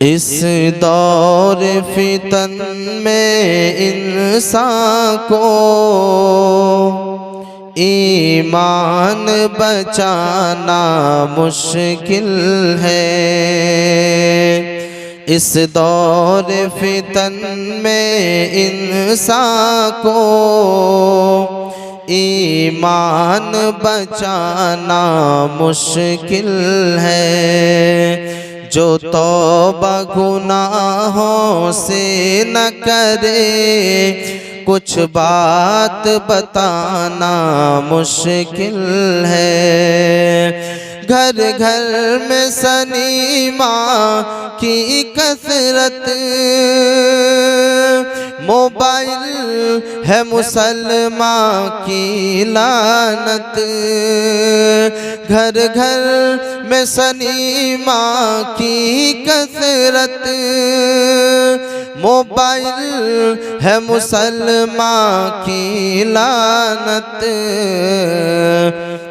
इस दौर फितन में इंसान को ईमान बचाना मुश्किल है। इस दौर फितन में इंसान को ईमान बचाना मुश्किल है। जो तौबा गुनाहों से न करे कुछ बात बताना मुश्किल है। घर घर में सनीमा की कसरत, मोबाइल है मुसलमान की लानत। घर घर में सनीमा की कसरत, मोबाइल है मुसलमान की लानत।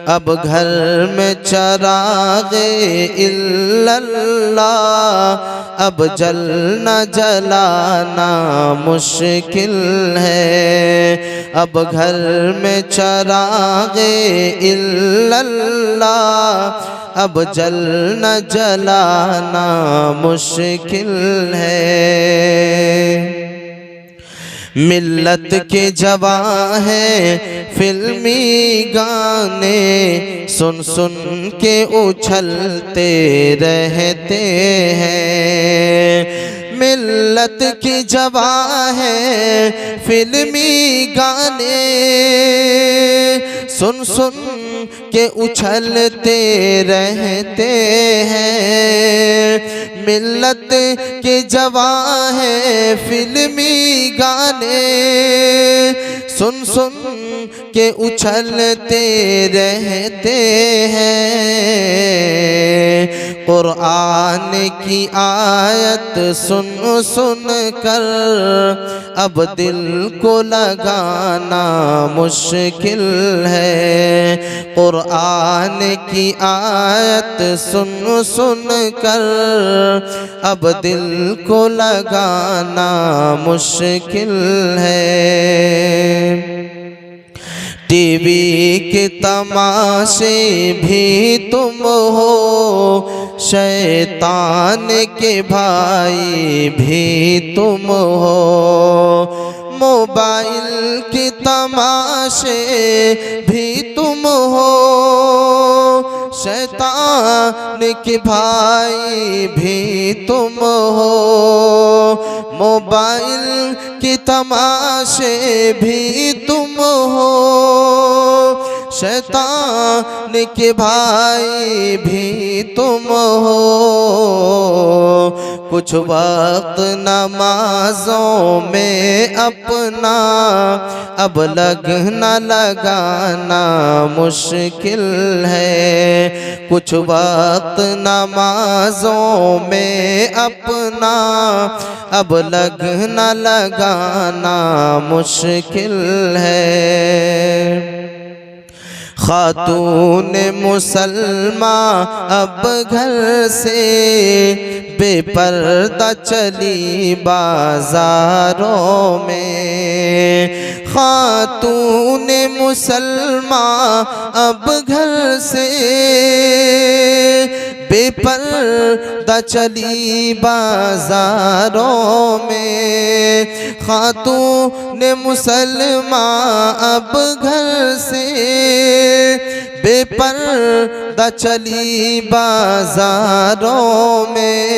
अब घर में चरागे इल्लल्लाह, अब जलना जलाना मुश्किल है। अब घर में चरागे इल्लल्लाह, अब जलना जलाना मुश्किल है। मिल्लत के जवां हैं फिल्मी गाने, सुन सुन के उछलते रहते हैं। मिल्लत की जवां हैं फिल्मी गाने, सुन सुन के उछलते रहते हैं। मिल्लत के जवां हैं फिल्मी गाने, सुन सुन के उछलते रहते हैं। कुरान की आयत सुन सुन कर अब दिल को लगाना मुश्किल है। कुरान की आयत सुन सुन कर अब दिल को लगाना मुश्किल है। टीवी के तमाशे भी तुम हो, शैतान के भाई भी तुम हो। मोबाइल के तमाशे भी तुम हो, शैतान के भाई भी तुम हो। मोबाइल के तमाशे भी तुम हो, शैतान के भाई भी तुम हो। कुछ वक्त नमाजों में अपना अब लगना लगाना मुश्किल है। कुछ वक्त नमाजों में अपना अब लगना लगाना मुश्किल है। खातून मुसलमा अब घर से बेपर्दा चली बाजारों में। खातून मुसलमा अब घर से बेपर्दा चली बाजारों में। खातून मुसलमा अब घर से बेपर्दा चली बाजारों में।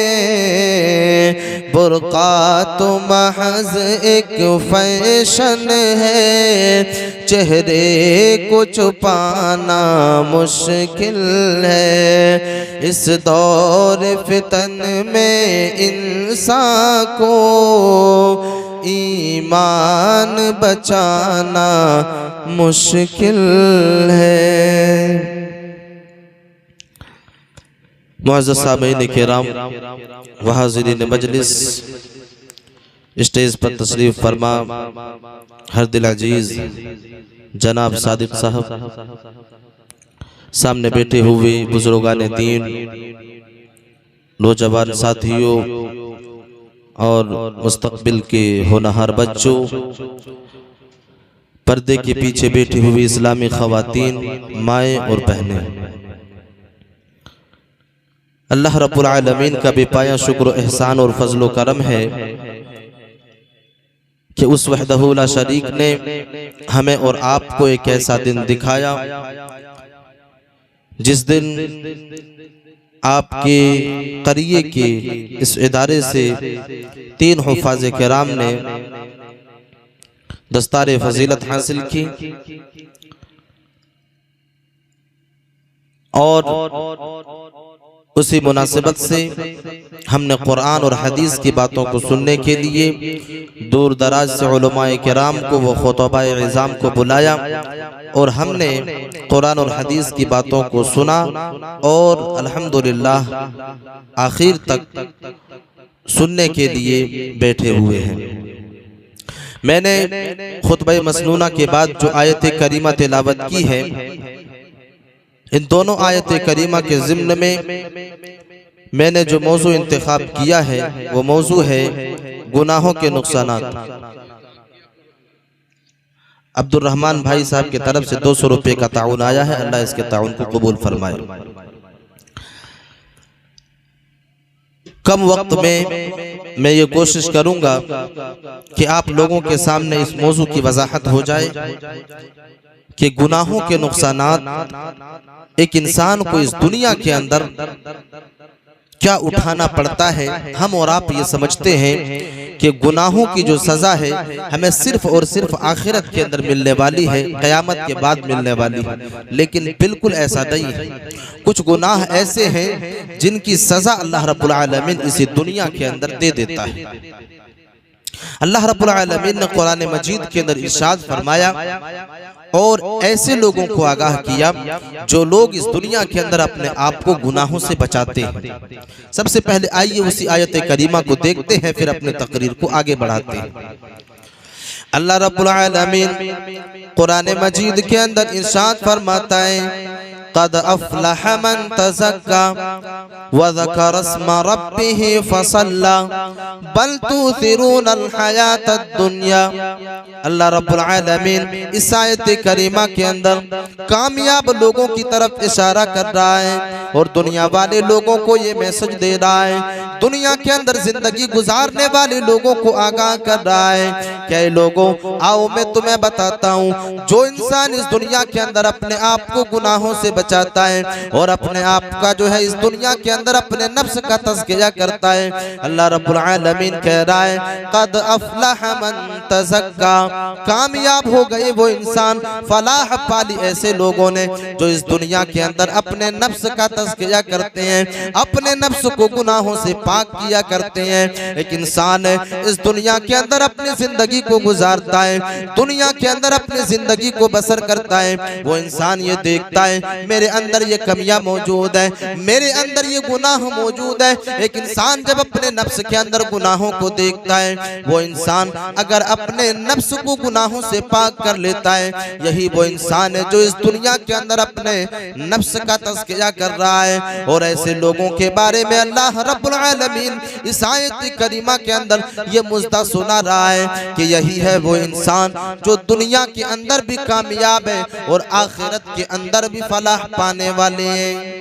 बुर्का तो महज एक फैशन है, चेहरे को छुपाना मुश्किल है। इस दौर फितन में इंसान को ईमान बचाना मुश्किल है। मुअज़्ज़ज़ सामीईन किराम व हाज़िरीन मजलिस, स्टेज पर तशरीफ फरमा हर दिल अजीज जनाब सादिक साहब, सामने बैठे हुए बुजुर्गान दीन, नौजवान साथियों, और मुस्तकबिल के होनहार बच्चों, पर्दे के पीछे बैठी हुई इस्लामी ख़वातीन, माएँ और बहनें, अल्लाह रब्बुल आलमीन का बेपाया शुक्र, एहसान और फजलो करम है कि उस वहदहू ला शरीक ने हमें और आपको एक ऐसा दिन दिखाया जिस दिन आपके करिए के इस इदारे से 3 हुफ़ाज़ किराम ने दस्तार फजीलत हासिल की और उसी मुनासिबत से हमने कुरान और हदीस की बातों को सुनने के लिए दूर दराज से उलमाए किराम को, व खुतबाए इज़ाम को बुलाया और हमने कुरान और हदीस की बातों को सुना और अल्हम्दुलिल्लाह आखिर तक सुनने के लिए बैठे हुए हैं। मैंने खुतबा मसनूना के बाद जो आयत करीमा तिलावत की है, इन दोनों आयत करीमा के ज़िम्न में मैंने जो मौजू इंतखाब किया है वो मौजू है गुनाहों के नुकसानात। अब्दुल रहमान भाई साहब की तरफ से 200 रुपये का ताउन आया है, अल्लाह इसके ताउन को कबूल फरमाए। कम वक्त में मैं ये कोशिश करूंगा कि आप लोगों के सामने इस मौजू की वजाहत हो जाए कि गुनाहों के नुकसानात एक इंसान को इस दुनिया के अंदर क्या उठाना पड़ता है। हम और आप ये समझते हैं कि गुनाहों की जो सज़ा है हमें सिर्फ और सिर्फ आखिरत के अंदर मिलने वाली है, क़यामत के बाद मिलने वाली है, लेकिन बिल्कुल ऐसा नहीं है। कुछ गुनाह ऐसे हैं जिनकी सज़ा अल्लाह रब्बुल आलमीन इसी दुनिया के अंदर दे देता है। अल्लाह रब्बुल आलमीन ने कुरान मजीद के अंदर इरशाद फरमाया और ऐसे लोगों को आगाह किया जो लोग इस दुनिया के अंदर अपने आप को गुनाहों से बचाते हैं। सबसे पहले आइए उसी आयत करीमा को देखते हैं, फिर अपने तकरीर को आगे बढ़ाते हैं। अल्लाह रब्बुल आलमीन कुरान मजीद के अंदर इरशाद फरमाता है, क़द अफ़लह मन तज़क्का व ज़करा अस्मा रब्बिही फ़सल्ला बल तुसिरूनल हयातद दुनिया। अल्लाह रब्बुल आलमीन इस आयत करीमा के अंदर कामयाब लोगों की तरफ इशारा कर रहा है और दुनिया वाले लोगों को ये मैसेज दे रहा है, दुनिया के अंदर जिंदगी गुजारने वाले लोगों को आगाह कर रहा है। क्या लोगों, आओ मैं तुम्हें बताता हूँ, जो इंसान इस दुनिया के अंदर अपने आप को गुनाहों से बचाता है और अपने आप का जो है इस दुनिया के अंदर अपने नफ्स का तज़किया करता है, अल्लाह रब्बुल आलमीन कह रहा है, क़द अफ़लह मन तज़क्का, कामयाब हो गए वो इंसान, फलाह पाली ऐसे लोगों ने जो इस दुनिया के अंदर अपने नफ्स का तज़किया करते हैं, अपने नफ्स को गुनाहों से पाक किया करते हैं। एक इंसान इस दुनिया के अंदर अपनी जिंदगी को गुजारता है, दुनिया के अंदर अपनी जिंदगी को बसर करता है, वो इंसान ये देखता है मेरे अंदर ये कमियां मौजूद है, मेरे अंदर ये गुनाह मौजूद है। एक इंसान जब अपने नफ्स के अंदर गुनाहों को देखता है, वो इंसान अगर अपने नफ्स को गुनाहों से पाक कर लेता है, यही वो इंसान है जो इस दुनिया के अंदर अपने नफ्स का तज़किया कर रहा है। और ऐसे लोगों के बारे में अल्लाह रब्बुल आलमीन इस आयत करीमा के अंदर ये मुज़्दा सुना रहा है कि यही है वो इंसान जो दुनिया के अंदर भी कामयाब है और आखिरत के अंदर भी फलाह पाने वाले हैं।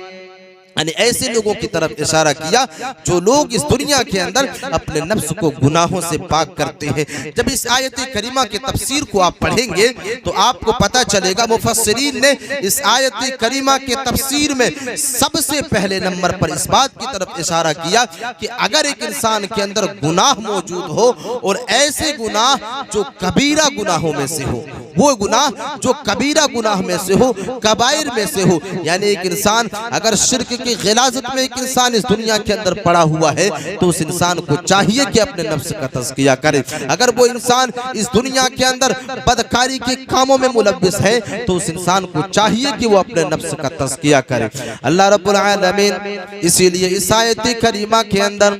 यानी ऐसे लोगों की तरफ इशारा किया जो लोग इस दुनिया के अंदर अपने नफ्स को गुनाहों से पाक करते हैं। जब इस आयत करीमा के तफसीर को आप पढ़ेंगे तो आपको पता चलेगा, मुफस्सिरीन ने इस आयत करीमा के तफसीर में सबसे पहले नंबर पर इस बात की तरफ इशारा किया कि अगर एक इंसान के अंदर गुनाह मौजूद हो और ऐसे गुनाह जो कबीरा गुनाहों में से हो, वो गुनाह जो कबीरा गुनाह में से हो, कबाइर में से हो, यानी एक इंसान अगर शिर्क की गिलाजत में एक इंसान इस दुनिया के अंदर पड़ा हुआ है तो उस इंसान को चाहिए कि अपने नफ्स का तज़किया करे। अगर वो इंसान इस दुनिया के अंदर बदकारी के कामों में मुलव्विस है तो उस इंसान को चाहिए कि वो अपने नफ्स का तज़किया करे। अल्लाह रब्बुल आलमीन इसीलिए इस आयत करीमा के अंदर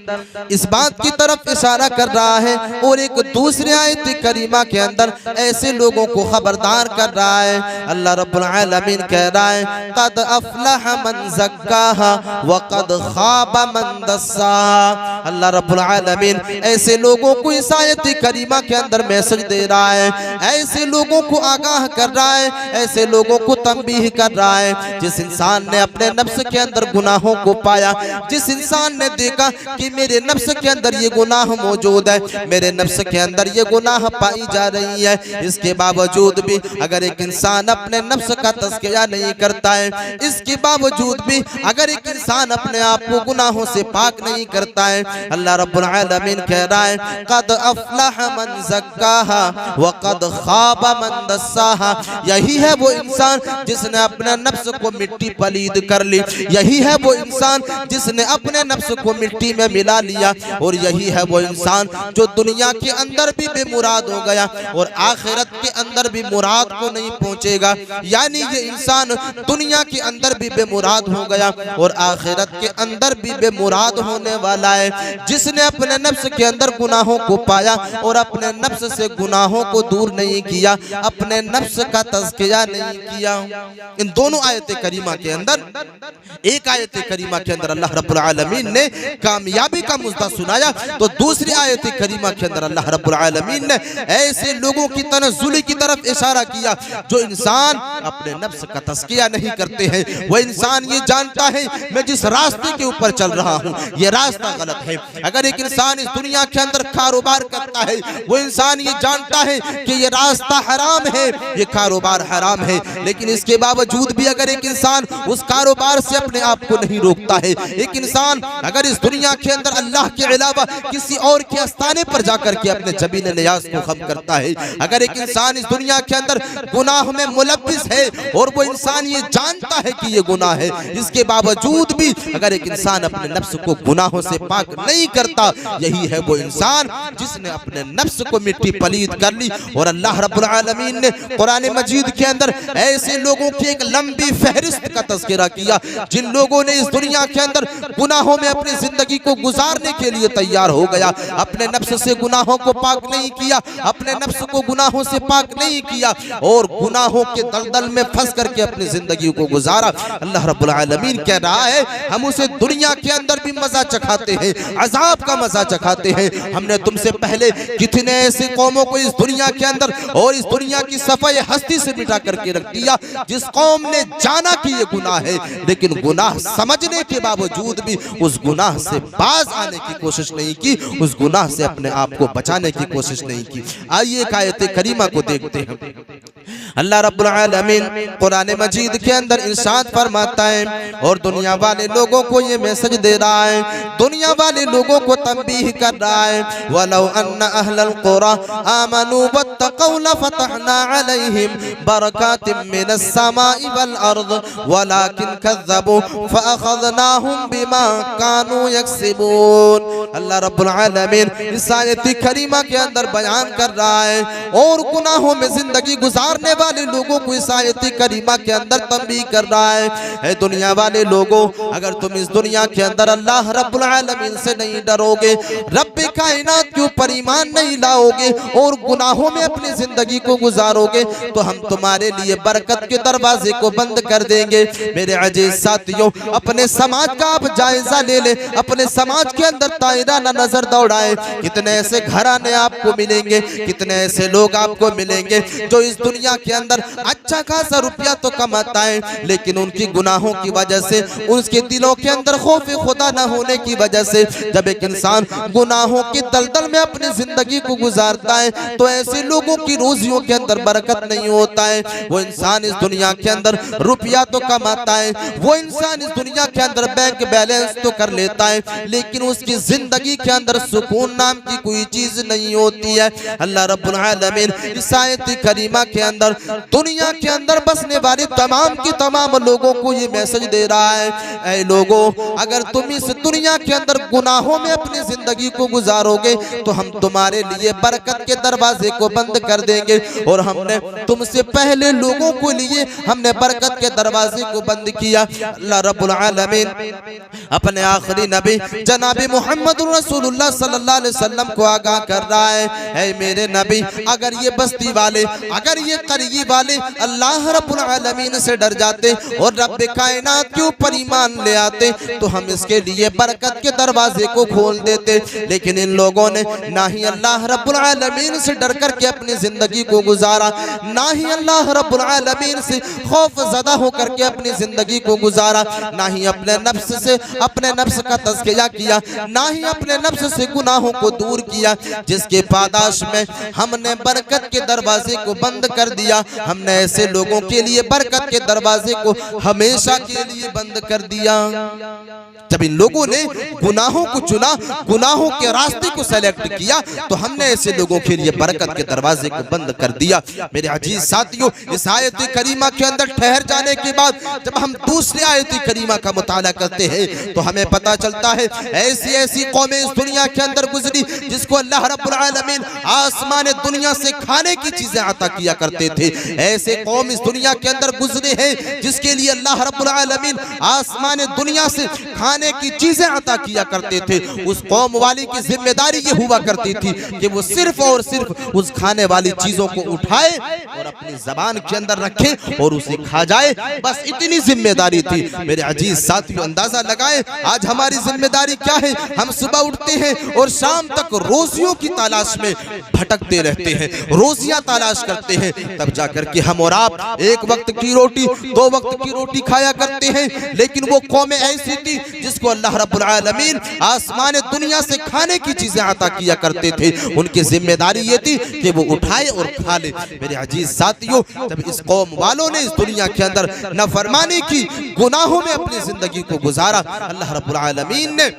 इस बात की तरफ इशारा कर रहा है और एक दूसरे आयत करीमा के अंदर ऐसे लोगों को को खबरदार कर रहा है। अल्लाह रब्बुल आलमीन कह रहा है क़द अफ़लह मन ज़क्काहा व क़द ख़ाब मन दस्साहा। अल्लाह रब्बुल आलमीन ऐसे लोगों को इस आयत करीमा के अंदर मैसेज दे रहा है, ऐसे लोगों को आगाह कर रहा है, ऐसे लोगों को तंबीह कर रहा है जिस इंसान ने अपने नफ्स के अंदर गुनाहों को पाया, जिस इंसान ने देखा कि मेरे नफ्स के अंदर ये गुनाह मौजूद है, मेरे नफ्स के अंदर ये गुनाह पाई जा रही है, इसके बावजूद भी अगर एक इंसान अपने नफ्स का तज़किया नहीं करता है, इसके बावजूद भी अगर एक इंसान अपने आप को गुनाहों से पाक नहीं करता है, अल्लाह रब्बुल आलमीन कह रहा है क़द अफ़लह मन ज़क्काहा व क़द ख़ाब मन दस्साहा। यही है वो इंसान जिसने अपने नफ्स को मिट्टी पलीद कर ली, यही है वो इंसान जिसने अपने नफ्स को मिट्टी में मिला लिया, और यही है वो इंसान जो दुनिया के अंदर भी बेमुराद हो गया और आखिरत के अंदर भी मुराद को नहीं पहुंचेगा। यानी ये इंसान दुनिया के अंदर भी बेमुराद हो गया और आखिरत के अंदर भी बेमुराद होने वाला है, जिसने अपने नफ्स के अंदर गुनाहों को पाया और अपने नफ्स से गुनाहों को दूर नहीं किया, अपने नफ्स का तज़किया नहीं किया। इन दोनों आयत करीमा के अंदर, एक आयत करीमा के अंदर अल्लाह रब्बुल आलमीन ने कामयाबी का मुद्दा सुनाया, तो दूसरी आयत करीमा के अंदर अल्लाह रब्बुल आलमीन ने ऐसे लोगों की तनज़्ज़ुली की तरफ इशारा किया जो इंसान अपने नफ्स का तज़किया नहीं करते हैं। वो इंसान ये जानता है मैं जिस रास्ते के ऊपर चल रहा हूँ ये रास्ता गलत है। अगर एक इंसान इस दुनिया के अंदर कारोबार करता है, वो इंसान ये जानता है कि ये रास्ता हराम है, ये कारोबार हराम है, लेकिन इसके बावजूद भी अगर एक इंसान उस कारोबार से अपने आप को नहीं रोकता है, एक इंसान अगर इस दुनिया के अंदर अल्लाह के अलावा किसी और के आस्थाने पर जाकर के अपने जबीन नियाज को खम करता है, अगर एक इंसान इस दुनिया के अंदर गुनाह में मुलव्विस है और वो इंसान ये जानता है कि ये गुनाह है, इसके बावजूद भी अगर एक इंसान अपने नफ्स को गुनाहों से पाक नहीं करता, यही है वो इंसान जिसने अपने नफ्स को मिट्टी पलीद कर ली। और अल्लाह रब्बुल आलमीन ने कुरान मजीद के अंदर ऐसे लोगों की एक लंबी फहरिस्त का तज़किरा किया जिन लोगों ने इस दुनिया के अंदर गुनाहों में अपनी जिंदगी को गुजारने के लिए तैयार हो गया, अपने नफ्स से गुनाहों को पाक नहीं किया, अपने नफ्स को गुनाहों से पाक नहीं किया और गुनाहों के दलदल में फंस करके अपनी जिंदगी को गुजारा। अल्लाह रब्बुल आलमीन कह रहा है हम उसे दुनिया के अंदर भी मजा चखाते हैं, अजाब का मजा चखाते हैं। हमने तुमसे पहले कितने ऐसी कौमों को इस दुनिया के अंदर और इस दुनिया की सफाई हस्ती से मिटा करके रख दिया जिस कौम ने जाना कि ये गुनाह है, लेकिन गुनाह समझने के बावजूद भी उस गुनाह से बाज आने की कोशिश नहीं की, उस गुनाह से अपने आप को बचाने की कोशिश नहीं की। आइए एक आयत करीमा को देखते हैं। अल्लाह रब्बुल आलमीन कुरान मजीद के अंदर इरशाद फरमाता है और दुनिया वाले लोगों को ये मैसेज दे रहा है, दुनिया वाले लोगों को तंबीह कर रहा है वलौ अन्ना अहलल कुरा आमनू वत्तक़ौ लफ़तहना अलैहिम बरकातिम मिनस समाई वल अर्द वलाकिन कज़्ज़बू फ़अख़ज़नाहुम बिमा कानू यक्सिबून। अल्लाह रब्बुल आलमीन इस आयत करीमा के अंदर बयान कर रहा है और गुनाहों में जिंदगी गुजारने वाले लोगों को इस आयत करीमा के अंदर तंबीह कर रहा है दुनिया वाले लोगों, अगर तुम इस दुनिया के अंदर अल्लाह रब्बुल आलमीन से नहीं डरोगे, रब्बे कायनात के ऊपर ईमान नहीं लाओगे और गुनाहों में अपनी जिंदगी को गुजारोगे, तो हम तुम्हारे लिए बरकत के दरवाजे को बंद कर देंगे। मेरे अजीज साथियों, अपने समाज का आप जायजा ले ले, अपने समाज के अंदर दायरा न नजर दौड़ाए, कितने ऐसे घराने आपको मिलेंगे, कितने ऐसे लोग आपको मिलेंगे जो इस दुनिया के अंदर अच्छा खासा रुपया तो कमाता है, लेकिन उनकी गुनाहों की वजह से, उसके दिलों के अंदर खौफ खुदा न होने की वजह से, जब एक इंसान गुनाहों के दलदल में अपनी जिंदगी को गुजारता है तो ऐसे लोगों की रोजियों के अंदर बरकत नहीं होता है। वो इंसान इस दुनिया के अंदर रुपया तो कमाता है, वो इंसान इस दुनिया के अंदर बैंक बैलेंस तो कर लेता है, लेकिन उसकी जिंदगी के अंदर सुकून नाम की कोई चीज नहीं होती है। अल्लाह रब्बुल आलमीन इस आयत करीमा के अंदर दुनिया के अंदर बसने वाले तमाम की तमाम लोगों को ये मैसेज दे रहा है, ऐ लोगों, अगर तुम इस दुनिया के अंदर गुनाहों में अपनी जिंदगी को गुजारोगे तो हम तुम्हारे लिए बरकत के दरवाजे को बंद कर देंगे, और हमने तुमसे पहले लोगों को लिए हमने बरकत के दरवाजे को बंद किया। अल्लाह रब्बुल आलमीन अपने आखिरी नबी जनाब मोहम्मद मोहम्मद रसूलुल्लाह सल्लल्लाहु अलैहि वसल्लम को आगाह कर रहा है, ऐ मेरे नबी, अगर ये बस्ती वाले, अगर ये करीब वाले अल्लाह रब्बुल आलमीन से डर जाते और रब्बे कायनात के ऊपर ईमान ले आते तो हम इसके लिए बरकत के दरवाजे को खोल देते। लेकिन इन लोगों ने ना ही अल्लाह रब्बुल आलमीन से डर करके अपनी जिंदगी को गुजारा, ना ही अल्लाह रब्बुल आलमीन से खौफ ज़दा होकर के अपनी जिंदगी को गुजारा, ना ही अपने नफ्स से अपने नफ्स का तज़किया किया, ना ही अपने नफ्स से गुनाहों को दूर किया, जिसके पादाश में हमने बरकत के दरवाजे को बंद कर दिया। हमने ऐसे लोगों के लिए बरकत के दरवाजे को हमेशा के लिए बंद कर दिया। जब इन लोगों ने गुनाहों को चुना, गुनाहों के रास्ते को सेलेक्ट किया, तो हमने ऐसे लोगों के लिए बरकत के दरवाजे को बंद कर दिया। मेरे अजीज साथियों, इस आयत करीमा के अंदर ठहर जाने के बाद जब हम दूसरी आयत करीमा का मुताला करते हैं तो हमें पता चलता है ऐसी ऐसी कौमें इस दुनिया के अंदर गुजरी जिसको अल्लाह रब्बुल आलमीन आसमान दुनिया से खाने की चीजें अता किया करते थे। ऐसे कौम इस दुनिया के अंदर गुजरे हैं जिसके लिए अल्लाह रब्बुल आलमीन आसमान दुनिया से खाने की चीजें अता किया करते थे। उस कौम वाली की जिम्मेदारी ये हुआ करती थी कि वो सिर्फ और सिर्फ उस खाने वाली चीजों को उठाए और अपनी जबान के अंदर रखे और उसे खा जाए, बस इतनी जिम्मेदारी थी। मेरे अजीज साथियों, अंदाजा लगाएं आज हमारी जिम्मेदारी क्या है। हम सुबह उठते हैं और शाम तक रोजियों की तलाश में भटकते रहते हैं, रोजियां तलाश करते हैं, तब जाकर के हम और आप एक वक्त की रोटी, दो वक्त की रोटी खाया करते हैं। लेकिन वो कौमें ऐसी थी जिसको अल्लाह रब्बुल आलमीन आसमान दुनिया से खाने की चीजें अता किया करते थे। उनकी जिम्मेदारी ये थी कि वो उठाए और खा ले। मेरे अजीज साथियों, जब इस कौम वालों ने इस दुनिया के अंदर नाफरमानी की, गुनाहों में अपनी जिंदगी को गुजारा, अल्लाह रब्बुल आलमीन ने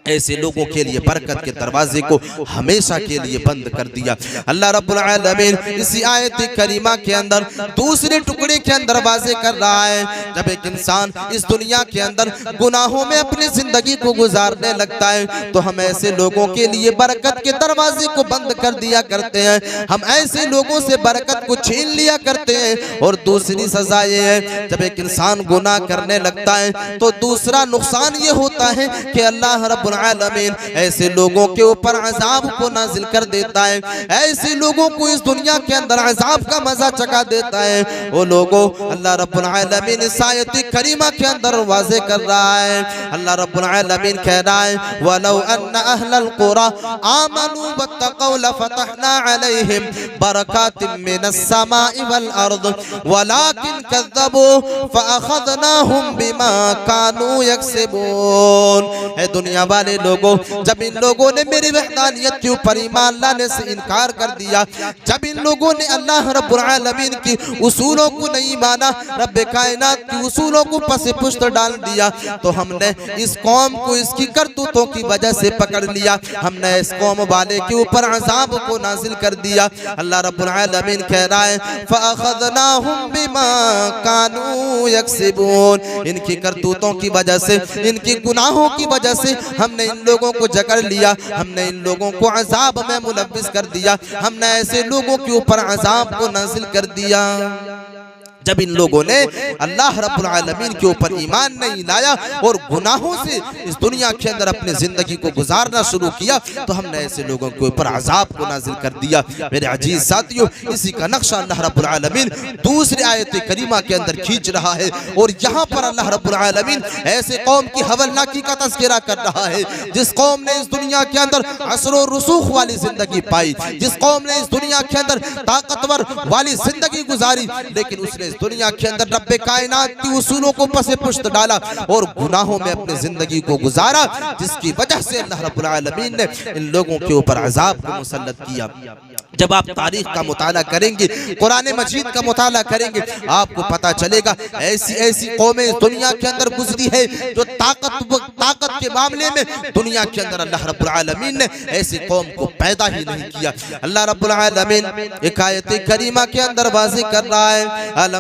ऐसे लोगों के लिए बरकत के दरवाजे को हमेशा के लिए बंद कर दिया। अल्लाह रब्बुल आलमीन इसी आयत करीमा के अंदर दूसरे टुकड़े के अंदर वाज़े कर रहा है, जब एक इंसान इस दुनिया के अंदर गुनाहों में अपनी जिंदगी को गुजारने लगता है तो हम ऐसे लोगों के लिए बरकत के दरवाजे को बंद कर दिया करते हैं। हम ऐसे लोगों से बरकत को छीन लिया करते हैं। और दूसरी सजा ये है, जब एक इंसान गुनाह करने लगता है तो दूसरा नुकसान ये होता है कि अल्लाह रब्बुल आलमीन ऐसे लोगों के ऊपर अजाब को नाजिल कर देता है। ऐसे लोगों को इस दुनिया के अंदर अजाब का मजा चखा देता है। वो लोगों अल्लाह रब्बुल आलमीन इस आयत करीमा के अंदर वाज़े कर रहा है। अल्लाह रब्बुल आलमीन कह रहा है, वलौ अन्ना अहलल कुरा आमनू वत्तक़ौ लफ़तहना अलैहिम बरकातिम मिनस समाई वल अर्द वलाकिन कज़्ज़बू फ़अख़ज़नाहुम बिमा कानू यक्सिबून। ऐ दुनिया वाले लोगों, जब इन लोगों ने मेरी वहदानियत के ऊपर ईमान लाने से इनकार कर दिया, जब इन लोगों ने अल्लाह रब्बुल आलमीन की उसूलों को नहीं माना, रब्बे कायनात की उसूलों को पसे पुश्त डाल दिया, तो हमने इस कौम को इसकी करतूतों की वजह से पकड़ लिया। हमने इस कौम वाले के ऊपर अज़ाब को नाजिल कर दिया। अल्लाह रब्बुल आलमीन कह रहा है, फ़अख़ज़नाहुम बिमा कानू यक्सिबून। इनकी करतूतों की वजह से, इनकी गुनाहों की वजह से हमने इन लोगों को जकड़ लिया, हमने इन लोगों को अज़ाब में मुलव्विस कर दिया, हमने ऐसे लोगों के ऊपर अज़ाब को नाजिल कर दिया। जब इन लोगों ने अल्लाह रब्बुल आलमीन के ऊपर ईमान नहीं लाया और गुनाहों से इस दुनिया के अंदर अपनी जिंदगी को गुजारना शुरू किया, तो हमने ऐसे लोगों के ऊपर अजाब को नाजिल कर दिया। मेरे अजीज साथियों, इसी का नक्शा अल्लाह रब्बुल आलमीन दूसरी आयत करीमा के अंदर खींच रहा है। और यहाँ पर अल्लाह रब्बुल आलमीन ऐसे कौम की हवलनाकी का तज़किरा कर रहा है जिस कौम ने इस दुनिया के अंदर असर और रसूख वाली जिंदगी पाई, जिस कौम ने इस दुनिया के अंदर ताकतवर वाली जिंदगी गुजारी, लेकिन उसने इस दुनिया के अंदर रब्बे कायनात की उसूलों को पसे पुश्त डाला और गुनाहों में अपनी जिंदगी को गुजारा, जिसकी वजह से अल्लाह रब्बुल आलमीन ने इन लोगों के ऊपर अजाब को मुसल्लत किया। जब आप तारीख का मुताला करेंगे, कुरान मजीद का मुताला करेंगे, आपको पता चलेगा ऐसी ऐसी कौमें इस दुनिया के अंदर गुजरी है जो ताकत के मामले में दुनिया के अंदर अल्लाह रब्बुल आलमीन ने ऐसी कौम को पैदा ही नहीं किया। अल्लाह रब्बुल आलमीन एक आयत करीमा के अंदर वाज़े कर रहा है,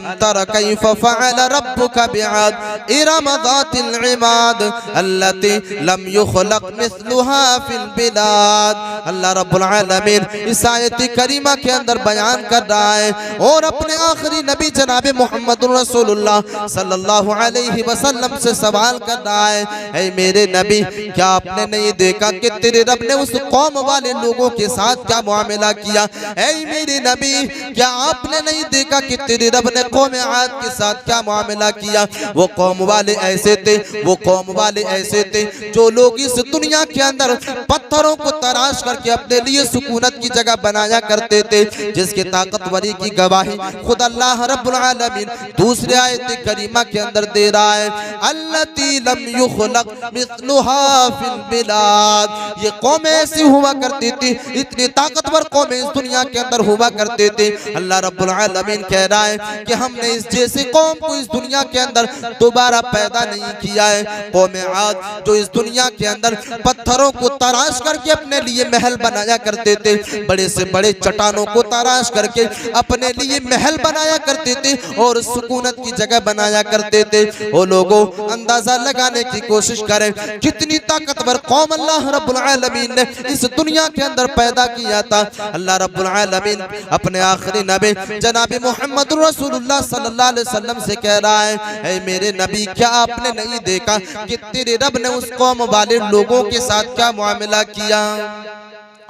अलम तर कैफ फअल रब्बुका बिआद इरम ज़ातिल इमाद अल्लती लम युखलक मिस्लुहा फिल बिलाद। अल्लाह रब्बुल आलमीन इस आयत करीमा के अंदर बयान कर रहा है और अपने आखिरी नबी जनाब मुहम्मदुर रसूलुल्लाह सल्लल्लाहु अलैहि वसल्लम से सवाल कर रहा है, ऐ मेरे नबी क्या आपने नहीं देखा कि तेरे रब ने उस कौम वाले लोगों के साथ क्या मुआमला किया? ऐ मेरे नबी क्या आपने नहीं देखा कि तेरे रब ने कौम आद के साथ क्या मुआमला किया? वो कौम वाले ऐसे थे, वो कौम वाले ऐसे थे जो लोग इस दुनिया के अंदर पत्थरों को तराश करके अपने लिए सुकूनत की जगह बनाया करते थे, जिसके ताकतवरी की गवाही खुद अल्लाह रब्बुल आलमीन दूसरे आयत करीमा के अंदर दे रहा है, अल्लती लम युखलक मिस्लुहा फिल बिलाद। ये कौमें ऐसी हुआ करती थी, इतनी ताकतवर कौमें इस दुनिया के अंदर हुआ करते थे। अल्लाह रब्बुल आलमीन कह रहा है कि हमने इस जैसी कौम को इस दुनिया के अंदर दोबारा पैदा नहीं किया है। कौमें आद जो इस दुनिया के अंदर पत्थरों को तराश करके अपने लिए महल बनाया करते थे, बड़े से बड़े चट्टानों को तराश करके अपने लिए महल बनाया करते थे और सुकूनत की जगह बनाया करते थे। वो लोगों अंदाजा लगाने की कोशिश करें कितनी ताकतवर कौम अल्लाह रब्बुल आलमीन ने इस दुनिया के अंदर पैदा किया था। अल्लाह रब्बुल आलमीन अपने आखिरी नबी जनाब मुहम्मद रसूलुल्लाह सल्लल्लाहु अलैहि वसल्लम से कह रहा है, ऐ मेरे नबी क्या आपने नहीं देखा कि तेरे रब ने उस कौम वाले लोगों के साथ क्या मुआमला किया?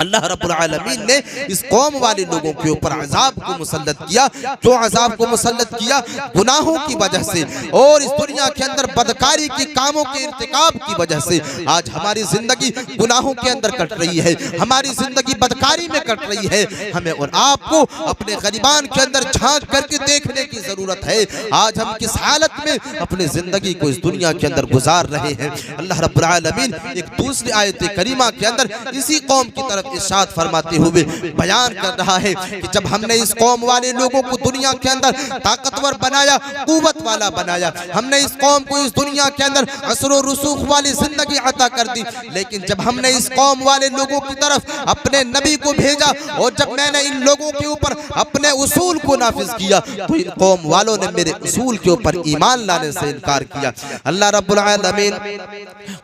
अल्लाह रब्बुल आलमीन ने इस कौम वाले लोगों के ऊपर अजाब को मुसल्लत किया। क्यों अजाब को मुसल्लत किया? गुनाहों की वजह से और इस दुनिया के अंदर बदकारी के कामों के इर्तिकाब की वजह से आज हमारी जिंदगी गुनाहों के अंदर कट रही है, हमारी जिंदगी बदकारी में कट रही है। हमें और आपको अपने ग़रीबान के अंदर झांक करके देखने की जरूरत है, आज हम किस हालत में अपनी जिंदगी को इस दुनिया के अंदर गुजार रहे हैं। अल्लाह रब्बुल आलमीन एक दूसरी आयत करीमा के अंदर इसी कौम की तरफ इरशाद फरमाते हुए बयान कर रहा है कि जब हमने इस कौम वाले लोगों को दुनिया के अंदर ताकतवर बनाया, कुव्वत वाला बनाया, हमने इस कौम को इस दुनिया के अंदर असर और रुसूख वाली जिंदगी अता कर दी, लेकिन जब हमने इस कौम वाले लोगों की तरफ अपने नबी को भेजा और जब मैंने इन लोगों के ऊपर अपने उसूल को नाफिज किया तो इन कौम वालों ने मेरे उसूल के ऊपर ईमान लाने से इनकार किया। अल्लाह रब्बुल आलमीन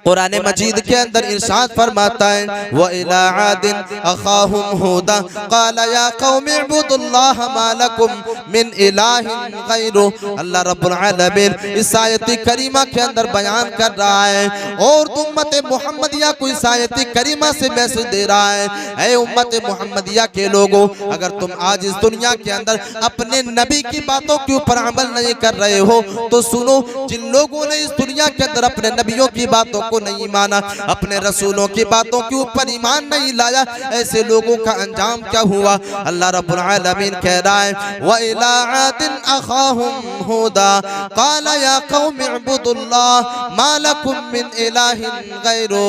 कुरान मजीद के अंदर इरशाद फरमाता है, व इला आदिन अखाहुम हुदा क़ाल या कौम इब्दुल्लाह मा लकुम मिन इलाहिन गैरु। अल्लाह रब्बुल आलमीन इस आयत करीमा के अंदर बयान कर रहा है और उम्मत मुहम्मदिया को इस आयत करीमा से मैसेज दे रहा है, ऐ उम्मत मुहम्मदिया के लोगों, अगर तुम आज इस दुनिया के अंदर अपने नबी की बातों के ऊपर अमल नहीं कर रहे हो तो सुनो, जिन लोगों ने इस दुनिया के अंदर अपने नबियों की बातों को नहीं माना, अपने रसूलों की बातों के ऊपर ईमान नहीं लाया, ऐसे लोगों का अंजाम क्या हुआ? अल्लाह रब्बुल आलमीन कह रहा है, व इला आदिन अखाहुम हुदा क़ाल या कौम इब्दुल्लाह मा लकुम मिन इलाहिन गैरु।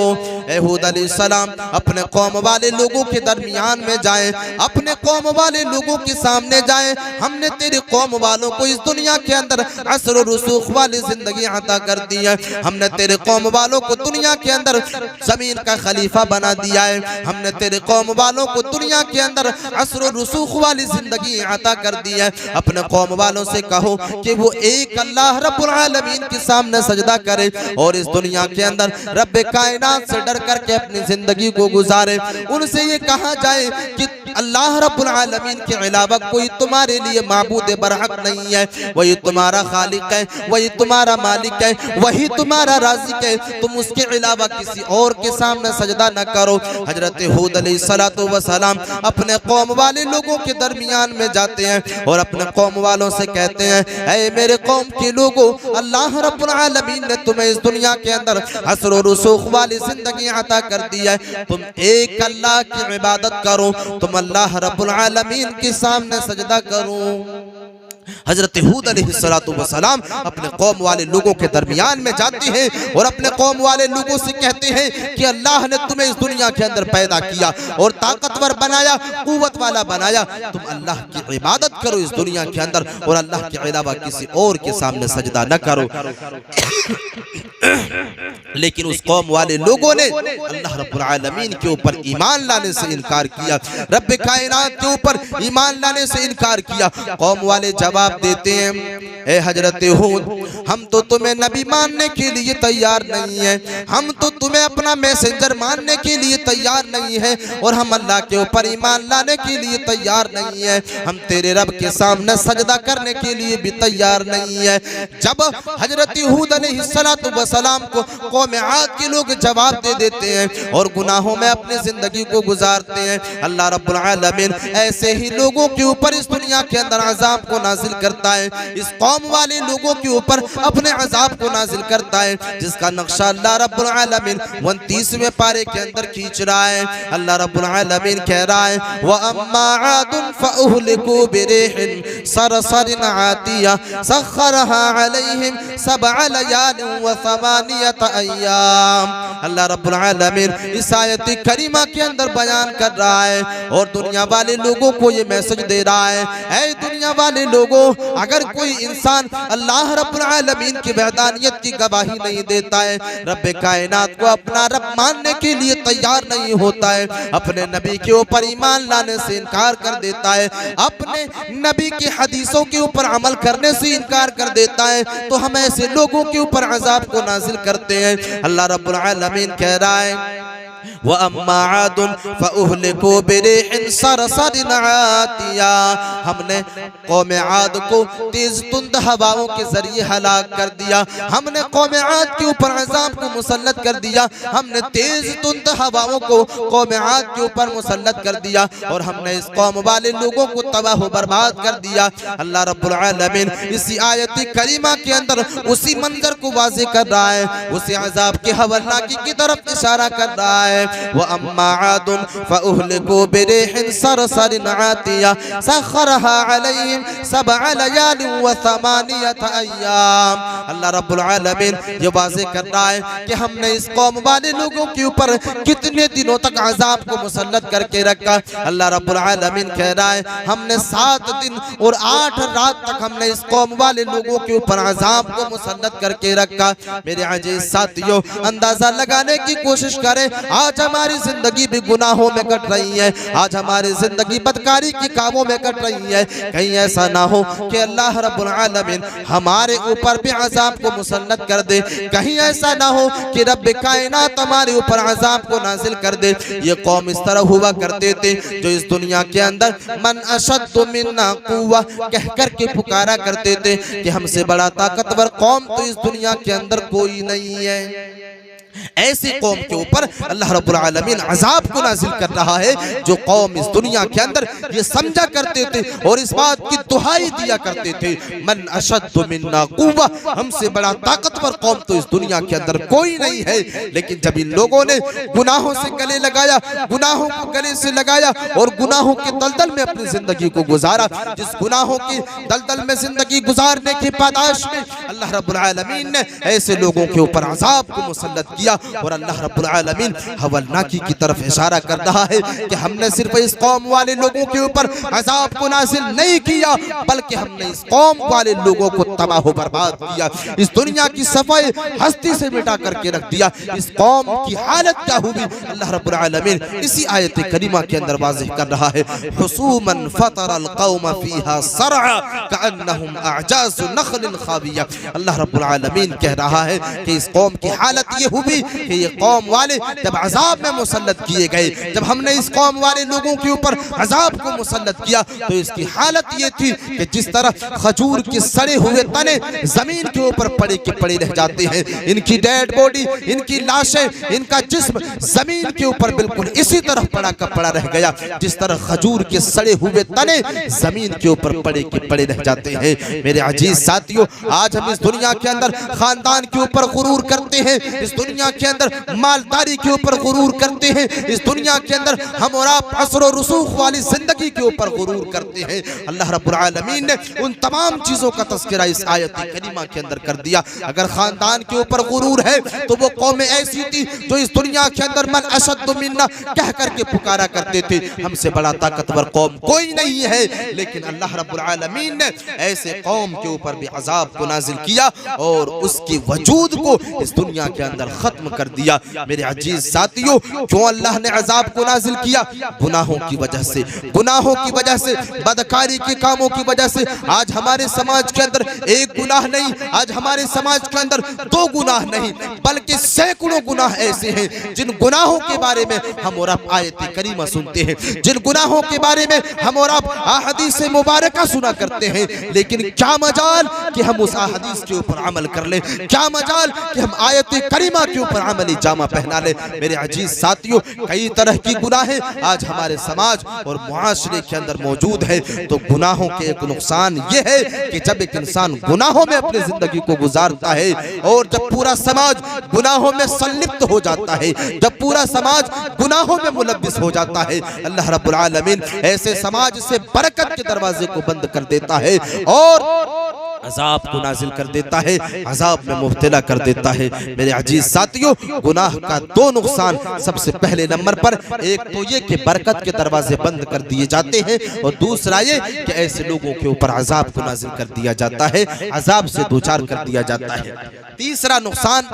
ए हूद अलैहिस्सलाम अपने कौम वाले लोगों के दरमियान में जाएं, अपने कौम वाले लोगों के सामने जाएं, हमने तेरे कौम वालों को इस दुनिया के अंदर असर और रुसूख वाली जिंदगी अता कर दी है, हमने तेरे कौम वालों को दुनिया के अंदर जमीन का खलीफा बना दिया है, हमने तेरे कौम वालों को दुनिया के अंदर असर और रुसूख वाली जिंदगी अता कर दी है। अपने कौम वालों से कहो कि वो एक अल्लाह रब्बुल आलमीन के सामने सजदा करे और इस दुनिया के अंदर रब्बे कायनात से डर करके अपनी जिंदगी को गुजारे। उनसे ये कहा जाए कि अल्लाह रब्बुल आलमीन के अलावा कोई तुम्हारे लिए माबूद बरहक नहीं है, वही तुम्हारा खालिक है, वही तुम्हारा मालिक है, वही तुम्हारा राज़िक है, तुम उसके अलावा किसी और के सामने सजदा न करो। हजरत हूद अलैहिस्सलातु वस्सलाम अपने कौम वाले लोगों के दरमियान में जाते हैं और अपने कौम वालों से कहते हैं, ऐ मेरे कौम के लोगों, अल्लाह रब्बुल आलमीन ने तुम्हें इस दुनिया के अंदर असर और रुसूख वाली जिंदगी अता कर दी है, तुम एक अल्लाह की इबादत करो, तुम अल्लाह रब्बुल आलमीन के सामने सजदा करो। हजरत हूद अलैहिस्सलातु वस्सलाम अपने कौम वाले लोगों के दरमियान में जाते हैं और अपने कौम वाले लोगों से कहते हैं कि अल्लाह ने तुम्हें इस दुनिया के अंदर पैदा किया और ताकतवर बनाया, कुव्वत वाला बनाया, तुम अल्लाह की इबादत करो इस दुनिया के अंदर और अल्लाह के अलावा किसी और के सामने सजदा न करो। लेकिन उस कौम वाले लोगों ने अल्लाह रब्बुल आलमीन के ऊपर ईमान लाने से इनकार किया, रब्बे कायनात के ऊपर ईमान लाने से इनकार किया। कौम वाले जवाब जवाब देते हैं, ए हजरत हूद, हम तो तुम्हें नबी मानने के लिए तैयार नहीं है, हम तो तुम्हें अपना मैसेंजर मानने के लिए तैयार नहीं है, और हम अल्लाह के ऊपर ईमान लाने के लिए तैयार नहीं है, हम तेरे रब के सामने सजदा करने के लिए भी तैयार नहीं है। जब हजरत हूद अलैहिस्सलाम को कौम आद के लोग जवाब दे देते हैं और गुनाहों में अपनी जिंदगी को गुजारते हैं, अल्लाह रब्बुल आलमीन ऐसे ही लोगों के ऊपर इस दुनिया के अंदर अजाब को नाजिल करता है, इस कौम वाले लोगों के ऊपर अपने अजाब को नाजिल करता है, जिसका नक्शा अल्लाह रब्बुल आलमीन 29वें पारे के अंदर खींच रहा है। अल्लाह रब्बुल आलमीन कह रहा है, व अम्मा आदुन फअहलिकू बिरिहिन सरसरिन आतिया सखरहा अलैहिम सबअ लयालिन व समानियत अय्याम। अल्लाह रब्बुल आलमीन इस आयत करीमा के अंदर बयान कर रहा है और दुनिया वाले लोगों को ये मैसेज दे रहा है, ऐ दुनिया वाले लोगों, अगर कोई इंसान अल्लाह रब्बुल आलमीन की वहदानियत की गवाही नहीं देता है, रब्बे कायनात को अपना रब मानने के लिए तैयार नहीं होता है, अपने नबी के ऊपर ईमान लाने से इनकार कर देता है, अपने नबी की हदीसों के ऊपर अमल करने से इनकार कर देता है, तो हम ऐसे लोगों के ऊपर अजाब को नाजिल करते हैं। अल्लाह रब्बुल आलमीन कह रहा है, व अम्मा आदुन फअहलिकू बिरिहिन सरसरिन आतिया, हमने कौम आद को तेज तुंद हवाओं के जरिए हलाक कर दिया, हमने कौम आद के ऊपर अजाब को मुसल्लत कर दिया, हमने तेज तुंद हवाओं को कौम आद के ऊपर मुसल्लत कर दिया और हमने इस कौम वाले लोगों को तबाह बर्बाद कर दिया। अल्लाह रब्बुल आलमीन इसी आयत करीमा के अंदर उसी मंजर को वाज़ेह कर रहा है, उसी अजाब के हवलनाकी की तरफ इशारा कर रहा है। व अम्मा आदुन फअहलिकू बिरिहिन सरसरिन आतिया सखरहा अलैहिम सबअ लयालिन व समानियत अय्याम। अल्लाह रब्बुल आलमीन ये वाज़ेह कर रहा है कि हमने इस कौम वाले लोगों के ऊपर कितने दिनों तक अजाब को मुसल्लत करके रखा। अल्लाह रब्बुल आलमीन कह रहा है, हमने 7 दिन और 8 रात तक हमने इस कौम वाले लोगों के ऊपर अजाब को मुसल्लत करके रखा। मेरे अजीज साथियों, अंदाजा लगाने की कोशिश करें, आज हमारी जिंदगी भी गुनाहों में कट रही है, आज हमारी जिंदगी बदकारी के कामों में कट रही है। कहीं ऐसा ना हो कि अल्लाह रब्बुल आलमीन हमारे ऊपर भी अजाब को मुसल्लत कर दे, कहीं ऐसा ना हो कि रब्बे कायनात हमारे ऊपर अजाब को नाजिल कर दे। ये कौम इस तरह हुआ करते थे जो इस दुनिया के अंदर मन अशद्दु मिन्ना कुव्वा कह कर के पुकारा करते थे कि हमसे बड़ा ताकतवर कौम तो इस दुनिया के अंदर कोई नहीं है। ऐसी कौम के ऊपर अल्लाह रब्बुल आलमीन अजाब को नाजिल कर रहा है जो कौम इस दुनिया के अंदर ये समझा करते थे और इस बात की दुहाई दिया करते थे, मन अशद्दु मिन्ना कुव्वा, हमसे बड़ा ताकतवर कौम तो इस दुनिया के अंदर कोई नहीं है। लेकिन जब इन लोगों ने गुनाहों से गले लगाया, गुनाहों को गले से लगाया और गुनाहों के दलदल में अपनी जिंदगी को गुजारा, जिस गुनाहों की दलदल में जिंदगी गुजारने की पादाश में अल्लाह रब्बुल आलमीन ने ऐसे लोगों के ऊपर अजाब को मुसल्लत किया। और अल्लाह रब्बुल आलमीन हवलनाकी की तरफ इशारा कर रहा है कि हमने सिर्फ इस कौम वाले लोगों के ऊपर अजाब को नाज़िल नहीं किया, बल्कि हमने इस कौम वाले लोगों को तबाह बर्बाद किया, इस दुनिया की सफाई हस्ती से मिटा करके रख दिया। इस कौम की हालत क्या होगी अल्लाह रब्बुल आलमीन इसी आयत करीमा के अंदर वाज़ेह कर रहा है, हुसूमन फतरल कौम फीहा सरअ कअन्नहुम अअजाज़ु नख़लिन खाविया। अल्लाह रब्बुल आलमीन कह रहा है कि इस कौम की हालत ये हुई कि ये कौम वाले जब अजाब में मुसल्लत किए गए, जब हमने इस कौम वाले लोगों के ऊपर अजाब को मुसल्लत किया तो इसकी हालत ये थी कि जिस तरह खजूर के सड़े हुए तने जमीन के ऊपर पड़े के पड़े रह जाते हैं, इनकी डेड बॉडी, इनकी लाशें, इनका जिस्म जमीन के ऊपर बिल्कुल इसी तरह पड़ा का पड़ा रह गया, जिस तरह खजूर के सड़े हुए तने जमीन के ऊपर पड़े के पड़े रह जाते हैं। मेरे अजीज साथियों, आज हम इस दुनिया के अंदर खानदान के ऊपर गुरूर करते हैं, इस दुनिया के अंदर मालदारी के ऊपर गुरूर करते हैं, इस दुनिया के अंदर हम और आप असर और रसूख वाली जिंदगी के ऊपर गुरूर करते हैं। अल्लाह रब्बुल आलमीन ने उन तमाम चीजों का तज़किरा इस आयत करीमा के अंदर कर दिया। अगर खानदान के ऊपर गुरूर है तो वो कौमें ऐसी थी जो इस दुनिया के अंदर मन अशद्दु मिन्ना कह करके पुकारा करते थे, हमसे बड़ा ताकतवर कौम कोई नहीं है। लेकिन अल्लाह रब्बुल आलमीन ने ऐसे कौम के ऊपर भी अजाब को नाजिल किया और उसके वजूद को इस दुनिया के अंदर खत्म कर दिया। मेरे अजीज साथियों, क्यों अल्लाह ने अजाब को नाजिल किया? गुनाहों की वजह से, गुनाहों की वजह से, बदकारी के कामों की वजह से। आज हमारे समाज के अंदर एक गुनाह नहीं, आज हमारे समाज के अंदर दो गुनाह नहीं, बल्कि सैकड़ों गुनाह ऐसे हैं जिन गुनाहों के बारे में हम और आप आयत करीमा सुनते हैं, जिन गुनाहों के बारे में हम और आप अहादीस मुबारका सुना करते हैं, लेकिन क्या मजाल कि हम उस अहादीस के ऊपर अमल कर ले, क्या मजाल कि हम आयत करीमा के ऊपर अमली जामा पहना ले। मेरे अजीज साथियों, कई तरह की गुनाहें आज हमारे समाज और मुआशरे के अंदर मौजूद है। तो गुनाहों के एक नुकसान ये है कि जब एक इंसान गुनाहों में अपनी जिंदगी को गुजारता है और जब पूरा समाज गुनाहों में संलिप्त हो जाता है, जब पूरा समाज गुनाहों में मुलव्विस हो जाता है, अल्लाह रब्बुल आलमीन ऐसे समाज से बरकत के दरवाजे को बंद कर देता है और अजाब को नाजिल कर देता है, अजाब में मुब्तला कर देता है। मेरे अजीज साथियों, गुनाह का दो नुकसान, सबसे पहले नंबर पर एक तो ये कि बरकत के दरवाजे बंद कर दिए जाते हैं और दूसरा ये कि ऐसे लोगों के ऊपर अजाब को नाजिल कर दिया जाता है, अजाब से दो चार कर दिया जाता है। तीसरा नुकसान,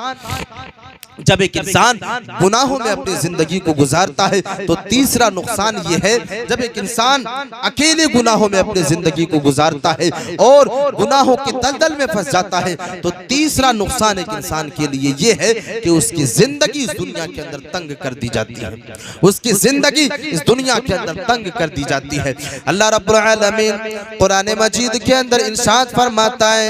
जब एक इंसान गुनाहों में अपनी जिंदगी को गुजारता है तो तीसरा नुकसान ये है, जब एक इंसान अकेले गुनाहों में अपनी जिंदगी को गुजारता है और गुनाहों के दलदल में फंस जाता है, तो तीसरा नुकसान एक इंसान के लिए ये है कि उसकी जिंदगी इस दुनिया के अंदर तंग कर दी जाती है, उसकी जिंदगी इस दुनिया के अंदर तंग कर दी जाती है। अल्लाह रब्बुल आलमीन कुरान मजीद के अंदर इरशाद फरमाता है,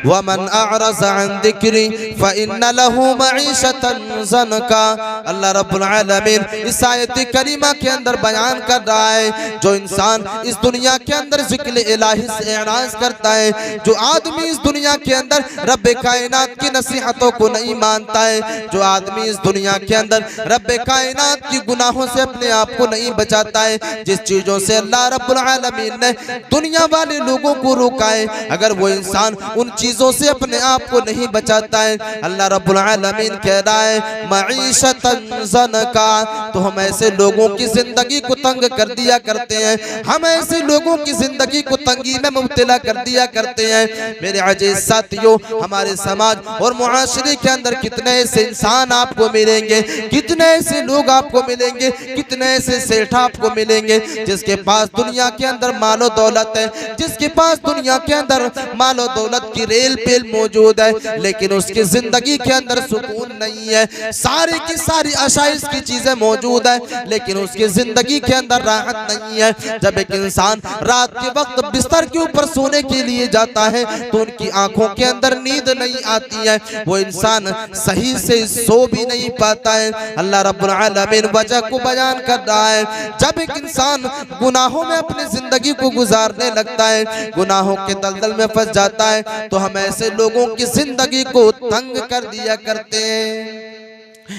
वमन अअरज़ अन ज़िक्री फ़इन्न लहू मईशतन ज़नका। अल्लाह रब्बुल आलमीन इस आयत करीमा के अंदर बयान कर रहा है, जो इंसान इस दुनिया के अंदर ज़िक्र इलाही से एराज़ करता है, जो आदमी इस दुनिया के अंदर रब कायनात की नसीहतों को नहीं मानता है, जो आदमी इस दुनिया के अंदर रब कायनात की गुनाहों से अपने आप को नहीं बचाता है, जिस चीज़ों से अल्लाह रब्बुल आलमीन ने दुनिया वाले लोगों को रोका है, अगर वो इंसान उन चीज़ों से अपने आप को नहीं बचाता है, अल्लाह रब्बुल आलमीन कह रहा है मईशतन ज़नका, तो हम ऐसे लोगों की जिंदगी को तंग कर दिया करते हैं, हम ऐसे लोगों की जिंदगी को तंगी में मुब्तला कर दिया करते हैं। मेरे अजीज साथियों, हमारे समाज और मुआशरे के अंदर कितने ऐसे इंसान आपको मिलेंगे, कितने ऐसे लोग आपको मिलेंगे, कितने ऐसे सेठ आपको मिलेंगे जिसके पास दुनिया के अंदर मालो दौलत है, जिसके पास दुनिया के अंदर मालो दौलत की रेल पेल मौजूद है, लेकिन उसकी जिंदगी के अंदर सुकून नहीं है, सारी की सारी आशाइश की चीजें मौजूद है, लेकिन उसकी जिंदगी के अंदर राहत नहीं है। जब एक इंसान रात के वक्त बिस्तर के ऊपर सोने के लिए जाता है तो उनकी आंखों के अंदर नींद नहीं आती है, वो इंसान सही से सो भी नहीं पाता है। अल्लाह रब्बुल आलमीन वजह को बयान कर रहा है, जब एक इंसान गुनाहों में अपनी जिंदगी को गुजारने लगता है, गुनाहों के दलदल में फंस जाता है, तो हम ऐसे लोगों की जिंदगी को तंग कर दिया करते हैं,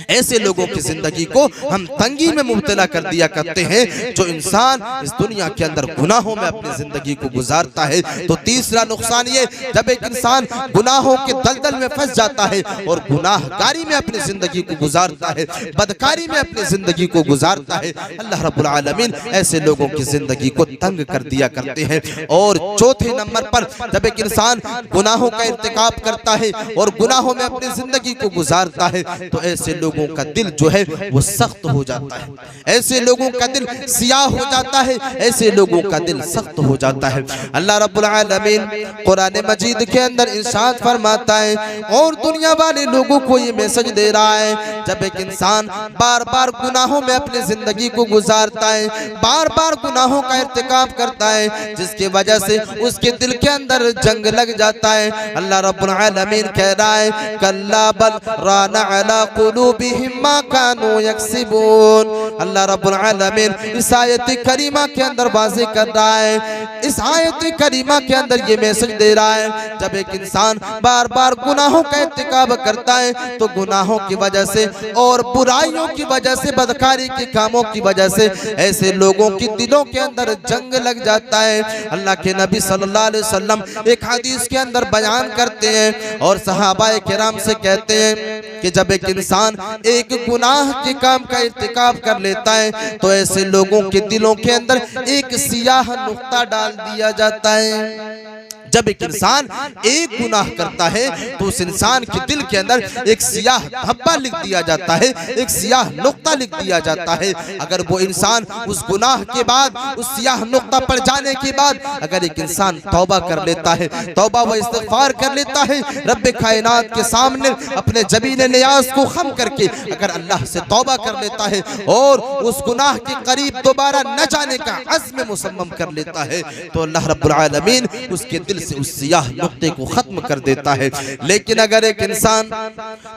ऐसे लोगों की जिंदगी को हम तंगी में मुब्तला कर दिया करते हैं। जो इंसान इस दुनिया के अंदर गुनाहों में अपनी जिंदगी को गुजारता है, तो तीसरा नुकसान ये, जब एक इंसान गुनाहों के दलदल में फंस जाता है और गुनाहगारी में अपनी जिंदगी को गुजारता है, बदकारी में अपनी जिंदगी को गुजारता है, अल्लाह रब्बुल आलमीन ऐसे लोगों की जिंदगी को तंग कर दिया करते हैं। और चौथे नंबर पर, जब एक इंसान गुनाहों का इर्तिकाब करता है और गुनाहों में अपनी जिंदगी को गुजारता है, तो ऐसे लोगों का दिल जो है वो सख्त हो जाता है, ऐसे लोगों का दिल सियाह हो जाता है, ऐसे लोगों का दिल सख्त हो जाता है। अल्लाह रब्बुल आलमीन कुरान मजीद के अंदर इरशाद फरमाता है और दुनिया वाले लोगों को ये मैसेज दे रहा है, जब एक इंसान बार बार गुनाहों में अपनी जिंदगी को गुजारता है, बार बार गुनाहों का इर्तिकाब करता है, जिसकी वजह से उसके दिल के अंदर जंग लग जाता है, अल्लाह रब्बुल आलमीन कह रहा है कल्ला बल राना अला कुलूबिहिम मा कानू यक्सिबून। अल्लाह रब्बुल आलमीन इस आयत करीमा के अंदर वाज़ेह कर रहा है, इस आयत करीमा के अंदर ये मैसेज दे रहा है, जब एक इंसान बार बार गुनाहों का इर्तिकाब करता है तो गुनाहों की वजह से और बुराइयों की वजह से, बदकारी के कामों की वजह से ऐसे लोगों की दिलों के अंदर जंग लग जाता है। अल्लाह के नबी सल्लल्लाहु अलैहि वसल्लम एक हदीस के अंदर बयान करते हैं और सहाबाए किराम से कहते हैं कि जब एक इंसान एक गुनाह के काम का इर्तिकाब कर लेता है तो ऐसे लोगों के दिलों के अंदर एक सियाह नुक्ता डाल दिया जाता है। जब एक इंसान एक गुनाह करता है तो उस इंसान के दिल के अंदर एक सियाह धब्बा लिख दिया जाता है, एक सियाह नुक्ता लिख दिया जाता है। अगर वो इंसान उस गुनाह के बाद, उस सियाह नुक्ता पर जाने के बाद अगर एक इंसान तौबा कर लेता है, तौबा व इस्तिग़फ़ार कर लेता है, रब्बे कायनात के सामने अपने जबीन नियाज़ को खम करके अगर अल्लाह से तौबा कर लेता है और उस गुनाह के करीब दोबारा न जाने का अज़्म मुसम्मम कर लेता है, तो अल्लाह रब्बुल आलमीन उसके दिल से उस सियाह नुक्ते को खत्म कर देता है। लेकिन अगर एक इंसान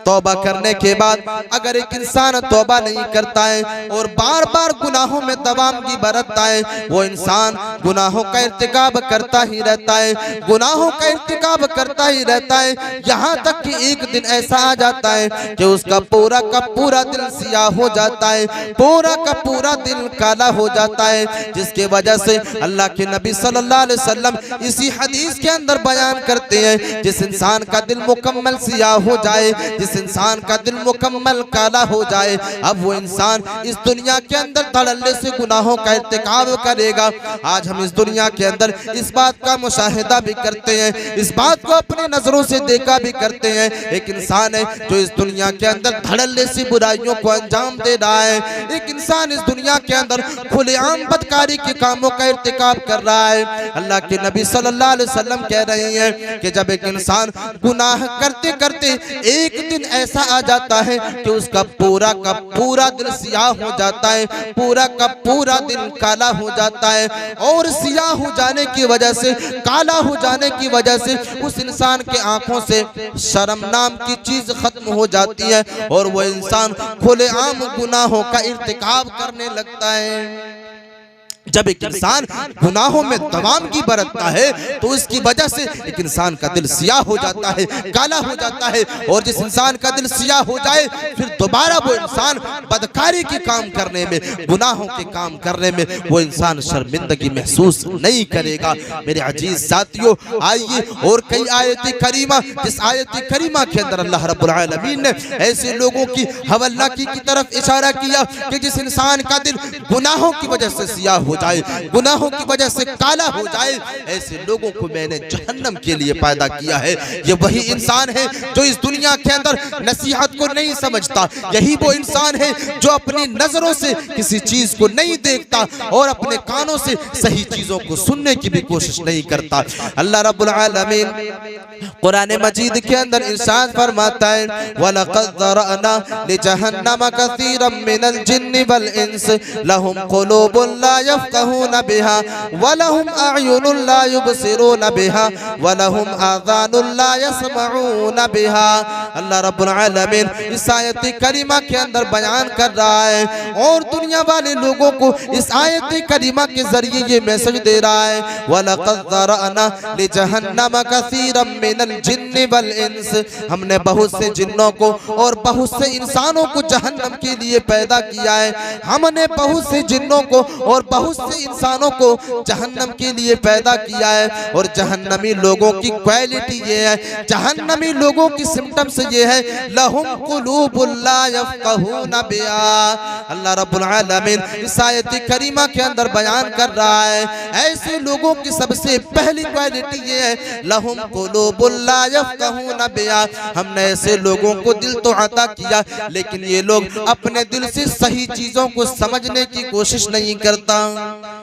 तौबा करने के बाद अगर एक इंसान तौबा नहीं करता है और बार बार गुनाहों में दवामगी बरतता है, वो इंसान गुनाहों का इर्तिकाब करता ही रहता है, गुनाहों का इर्तिकाब करता ही रहता है, यहाँ तक कि एक दिन ऐसा आ जाता है कि उसका पूरा का पूरा दिल सियाह हो जाता है, पूरा का पूरा दिल काला हो जाता है, जिसके वजह से अल्लाह के नबी सल्लल्लाहु अलैहि वसल्लम इसी हदीस के अंदर बयान करते हैं, जिस इंसान का दिल मुकम्मल सियाह हो जाए, जिस इंसान का दिल मुकम्मल काला हो जाए, अब वो इंसान इस दुनिया के अंदर धड़ल्ले से गुनाहों का इर्तिकाब करेगा। आज हम इस दुनिया के अंदर इस बात का मुशाहिदा भी करते हैं, इस बात को अपने नजरों से देखा भी करते हैं। एक इंसान है जो इस दुनिया के अंदर धड़ल्ले से बुराइयों को अंजाम दे रहा है, एक इंसान इस दुनिया के अंदर खुलेआम बदकारी के कामों का इर्तिकाब कर रहा है। अल्लाह के नबी सल्लल्लाहु अलैहि वसल्लम कह रहे हैं कि जब एक इंसान गुनाह करते करते एक दिन ऐसा आ जाता है कि उसका पूरा का पूरा दिल सियाह हो जाता है, पूरा का पूरा दिल काला हो जाता है, और सियाह हो जाने की वजह से, काला हो जाने की वजह से उस इंसान के आंखों से शर्म नाम की चीज खत्म हो जाती है और वो इंसान खुलेआम गुनाहों का इर्तिकाब करने लगता है। जब एक इंसान गुनाहों में दवामगी बरतता है तो उसकी वजह से एक इंसान का दिल सियाह हो जाता है, काला हो जाता है, और जिस इंसान का दिल सियाह हो जाए फिर दोबारा वो इंसान बदकारी के काम करने में, गुनाहों के काम करने में वो इंसान शर्मिंदगी महसूस नहीं करेगा। मेरे अजीज साथियों, आइए और कई आयत करीमा, जिस आयत करीमा के अंदर अल्लाह रब्बुल आलमीन ने ऐसे लोगों की हवल्लाकी की तरफ इशारा किया कि जिस इंसान का दिल गुनाहों की वजह से सियाह हो जाए, गुनाहों की वजह से काला हो जाए, ऐसे लोगों को मैंने जहन्नम के लिए पैदा किया है। ये वही इंसान है जो इस दुनिया के अंदर नसीहत को नहीं समझता, यही वो इंसान है जो अपनी नजरों से किसी चीज को नहीं देखता और अपने कानों से सही चीजों को सुनने की भी कोशिश नहीं करता। अल्लाह रब्बुल आलमीन कुरान मजीद के अंदर इरशाद फरमाता है, वलक़द ज़रअना लिजहन्नम कसीरम मिनल जिन्नि वल इंस लहुम क़ुलूबुन ला यफ़क़हून बिहा वलहुम अअयुनुन ला युबसिरून बिहा वलहुम आज़ानुन ला यस्मऊन बिहा। अल्लाह रब्बुल आलमीन इस आयत करीमा के अंदर बयान कर रहा है और दुनिया वाले लोगों को इस आयत करीमा के जरिए ये मैसेज दे रहा है, वलक़द ज़रअना लिजहन्नम कसीरम मिनल जिन्नि वल इंस, हमने बहुत से जिन्नों को और बहुत से इंसानों को जहन्नम के लिए पैदा किया है, हमने बहुत से जिन्नों को और बहुत से इंसानों को जहन्नम के लिए पैदा किया है। और जहन्नमी लोगों की क्वालिटी ये है, जहन्नमी लोगों की सिम्टम्स ये है, लहुम क़ुलूबुन ला यफ़क़हून बिहा। अल्लाह रब्बुल आलमीन इस आयत करीमा के अंदर बयान कर रहा है, ऐसे लोगों की सबसे पहली क्वालिटी ये है, लहुम क़ुलूबुन ला यफ़क़हून बिहा, हमने ऐसे लोगों को दिल तो अता किया लेकिन ये लोग अपने दिल से सही चीजों को समझने की कोशिश नहीं करता।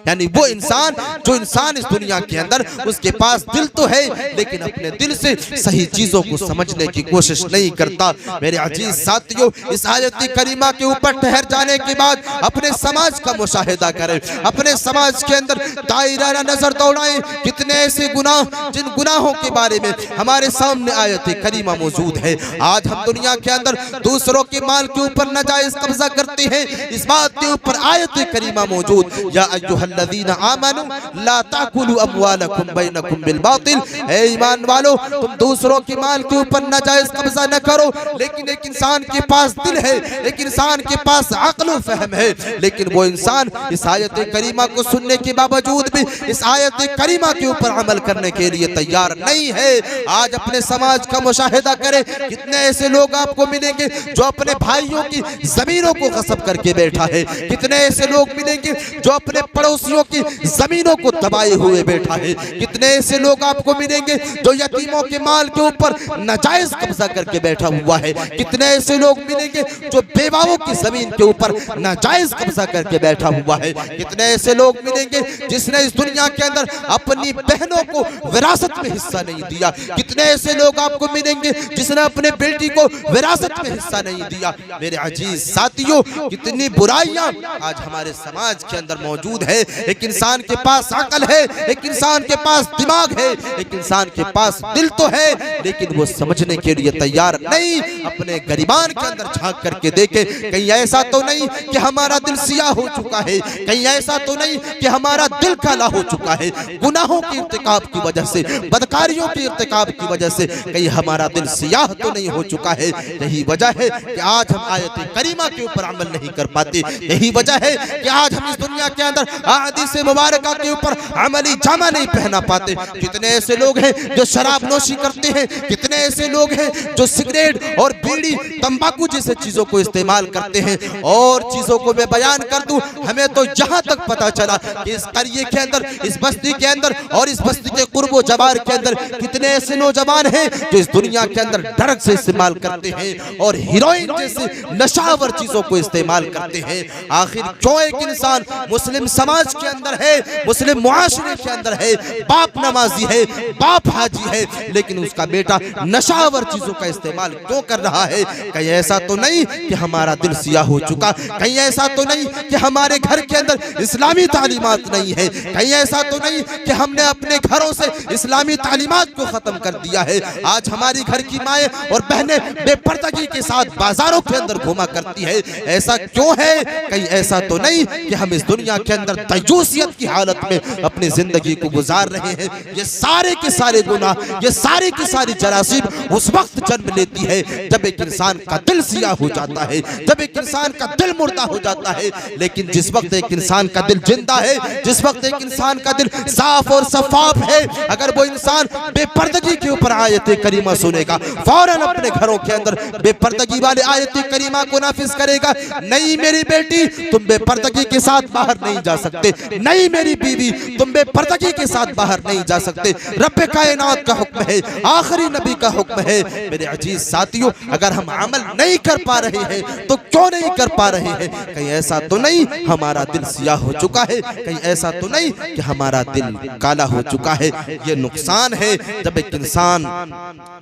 यानी वो इंसान, जो इंसान इस दुनिया के अंदर उसके पास दिल तो है लेकिन अपने दिल से सही चीजों को समझने की कोशिश नहीं करता। मेरे अजीज साथियों, इस आयत करीमा के ऊपर ठहर जाने के बाद अपने समाज का मुशाहिदा करें, अपने समाज के अंदर दायरा नजर दौड़ाएं, कितने ऐसे गुनाह जिन गुनाहों के बारे में हमारे सामने आयत करीमा मौजूद है। आज हम दुनिया के अंदर दूसरों के माल के ऊपर नाजायज कब्जा करते हैं, इस बात के ऊपर आयत करीमा मौजूद, या अय्युहल्लज़ीना आमनू ला ताकुलू अमवालकुम बैनकुम बिल बातिल, ए ईमान वालो तुम दूसरों के माल के ऊपर नाजायज कब्जा न करो। लेकिन एक इंसान के पास दिल है, एक इंसान के पास अक्ल फहम है, लेकिन वो इंसान इस आयत करीमा को सुनने के बावजूद भी इस आयत करीमा के ऊपर अमल करने के लिए तैयार नहीं है। आज अपने समाज का मुशाहिदा करें, कितने ऐसे लोग आपको मिलेंगे जो अपने भाइयों की जमीनों को गस्ब करके बैठा है, कितने ऐसे लोग मिलेंगे जो अपने अपने पड़ोसियों की जमीनों को दबाए हुए बैठा है। कितने ऐसे लोग आपको मिलेंगे जो यतीमों के माल के ऊपर नाजायज कब्जा करके बैठा हुआ है। कितने ऐसे लोग मिलेंगे जो बेवाओं की जमीन के ऊपर नाजायज कब्जा करके बैठा हुआ है। कितने ऐसे लोग मिलेंगे जिसने इस दुनिया के अंदर अपनी बहनों को विरासत में हिस्सा नहीं दिया। कितने ऐसे लोग आपको मिलेंगे जिसने अपने बेटी को विरासत में हिस्सा नहीं दिया। मेरे अजीज साथियों, कितनी बुराइयां आज हमारे समाज के अंदर मौजूद है। एक इंसान के पास अकल है, एक इंसान के पास दिमाग है, एक इंसान के पास दिल तो है, लेकिन वो समझने के लिए तैयार नहीं। अपने गरिबान के अंदर झांक करके देखे, कहीं ऐसा तो नहीं कि हमारा दिल सियाह हो चुका है, कहीं ऐसा तो नहीं कि हमारा दिल काला हो चुका है गुनाहों के इर्तिकाब की वजह से, बदकारियों के इर्तिकाब की वजह से, कहीं हमारा दिल सियाह तो नहीं हो चुका है। यही वजह है कि आज हम आयत करीमा के ऊपर अमल नहीं कर पाते। यही वजह है कि आज हम इस दुनिया के अंदर हदीस मुबारका के ऊपर अमली जामा नहीं पहना पाते। कितने ऐसे लोग हैं जो शराब नोशी करते हैं, कितने ऐसे लोग हैं जो सिगरेट और बीड़ी तंबाकू जैसे चीजों को इस्तेमाल करते हैं। और चीजों को मैं बयान कर दूं, हमें तो यहाँ तक पता चला कि इस करिए के अंदर, इस बस्ती के अंदर और इस बस्ती के कुर्बो जवार के अंदर कितने ऐसे नौजवान हैं जो इस दुनिया के अंदर ड्रग्स से इस्तेमाल करते हैं और हीरोइन जैसे नशावर चीजों को इस्तेमाल करते हैं। आखिर क्यों एक इंसान मुस्लिम समाज के अंदर है, मुस्लिम मुआशरे के अंदर है, बाप नमाजी है, बाप हाजी है, लेकिन उसका बेटा नशावर चीजों का इस्तेमाल क्यों कर रहा है? कहीं ऐसा तो नहीं कि हमारा दिल सियाह हो चुका, कहीं ऐसा तो नहीं कि हमारे घर के अंदर इस्लामी तालीमात नहीं है, कहीं ऐसा तो नहीं कि हमने अपने घरों से इस्लामी तालीमात को खत्म कर दिया है। आज हमारी घर की माएँ और बहनें बेपर्दगी के साथ बाजारों के अंदर घुमा करती है। ऐसा क्यों है? कहीं ऐसा तो नहीं कि हम इस दुनिया के अंदर तजूसियत की हालत में अपनी जिंदगी को गुजार रहे हैं। ये सारे के सारे गुनाह, ये सारी की सारी जरासीम उस वक्त जन्म लेती है जब एक इंसान का दिल सियाह हो जाता है, जब एक इंसान का दिल मुर्दा हो जाता है। लेकिन जिस वक्त एक इंसान का दिल जिंदा है, जिस वक्त एक इंसान का दिल साफ और शफाफ है, अगर वो इंसान बेपर्दगी के ऊपर आयत करीमा सुनेगा, फौरन अपने घरों के अंदर बेपर्दगी वाले आयत करीमा को नाफिज करेगा। नहीं मेरी बेटी, तुम बेपर्दगी के साथ बाहर नहीं जा सकते, नहीं मेरी बीवी, तुम बेपर्दगी के साथ बाहर नहीं जा सकते। रब्बे कायनात का हुक्म है, आखिरी नबी का हुक्म है। मेरे अजीज साथियों, अगर हम अमल नहीं कर पा रहे हैं तो क्यों नहीं कर पा रहे हैं? कहीं ऐसा तो नहीं हमारा दिल सियाह हो चुका है, कहीं ऐसा तो नहीं कि हमारा दिल काला हो चुका है। ये नुकसान है जब एक इंसान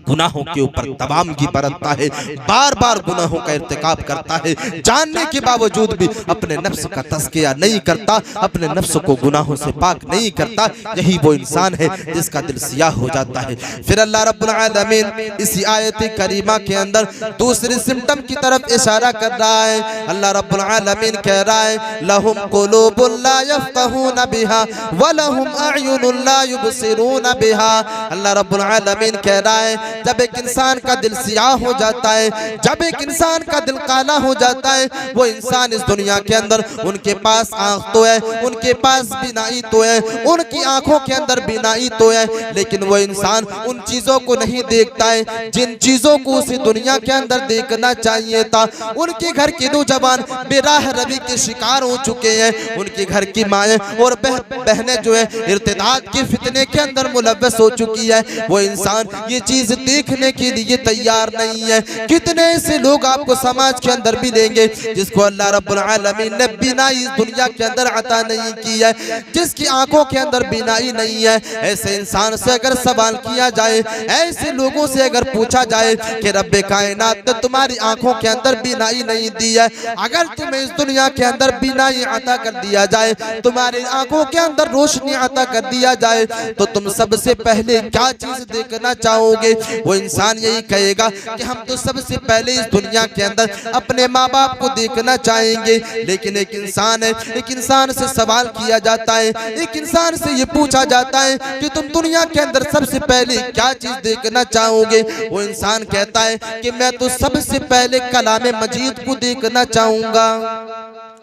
गुनाहों के ऊपर तवामगी बरतता है, बार बार गुनाहों का इर्तिकाब करता है, जानने के बावजूद भी अपने नफ्स का तज़किया नहीं करता, अपने नफ्स को गुनाहों से पाक नहीं करता। यही वो इंसान है जिसका दिल सियाह हो जाता है। फिर अल्लाह रब्बुल आलमीन इसी आयत करीमा के अंदर दूसरे सिम्टम की तरफ इशारा कर रहा है। अल्लाह रब्बुल आलमीन कह रहा है, लहुम कुलूबुन ला यफ़क़हून बिहा व लहुम अयुनुन ला युबसिरून बिहा। अल्लाह रब्बुल आलमीन कह रहा है, जब एक इंसान का दिल सियाह हो जाता है, जब एक इंसान का दिल काला हो जाता है, वो इंसान इस दुनिया के अंदर, उनके पास आंख तो है, उनके पास बीनाई तो है, उनकी आंखों के अंदर बीनाई तो है, लेकिन वो इंसान उन चीजों को नहीं देखता है जिन चीजों को उसे दुनिया के अंदर देखना चाहिए था। उनके घर के नौजवान बेराह रवि के शिकार हो चुके हैं, उनके घर की माएँ और बहनें जो है इर्तिदाद के फितने के अंदर मुलव्वस हो चुकी है। वो इंसान ये चीज देखने के लिए तैयार नहीं है। कितने ऐसे लोग आपको समाज के अंदर भी देंगे जिसको अल्लाह रब्बुल आलमीन ने बीनाई इस दुनिया के अंदर अता नहीं की है, जिसकी आंखों के अंदर बीनाई नहीं है। ऐसे इंसान से अगर सवाल किया जाए, ऐसे लोगों से अगर पूछा जाए कि रब्बे कायनात ने तुम्हारी आंखों के अंदर बीनाई नहीं दी है, अगर तुम्हें इस दुनिया के अंदर बीनाई अता कर दिया जाए, तुम्हारी आंखों के अंदर रोशनी अता कर दिया जाए, तो तुम सबसे पहले क्या चीज देखना चाहोगे? वो इंसान यही कहेगा कि हम तो सबसे पहले इस दुनिया के अंदर अपने माँ बाप को देखना चाहेंगे। लेकिन एक इंसान है, एक इंसान से सवाल किया जाता है, एक इंसान से ये पूछा जाता है कि तुम दुनिया के अंदर सबसे पहले क्या चीज देखना चाहोगे? वो इंसान कहता है कि मैं तो सबसे पहले कलामे मजीद को देखना चाहूंगा।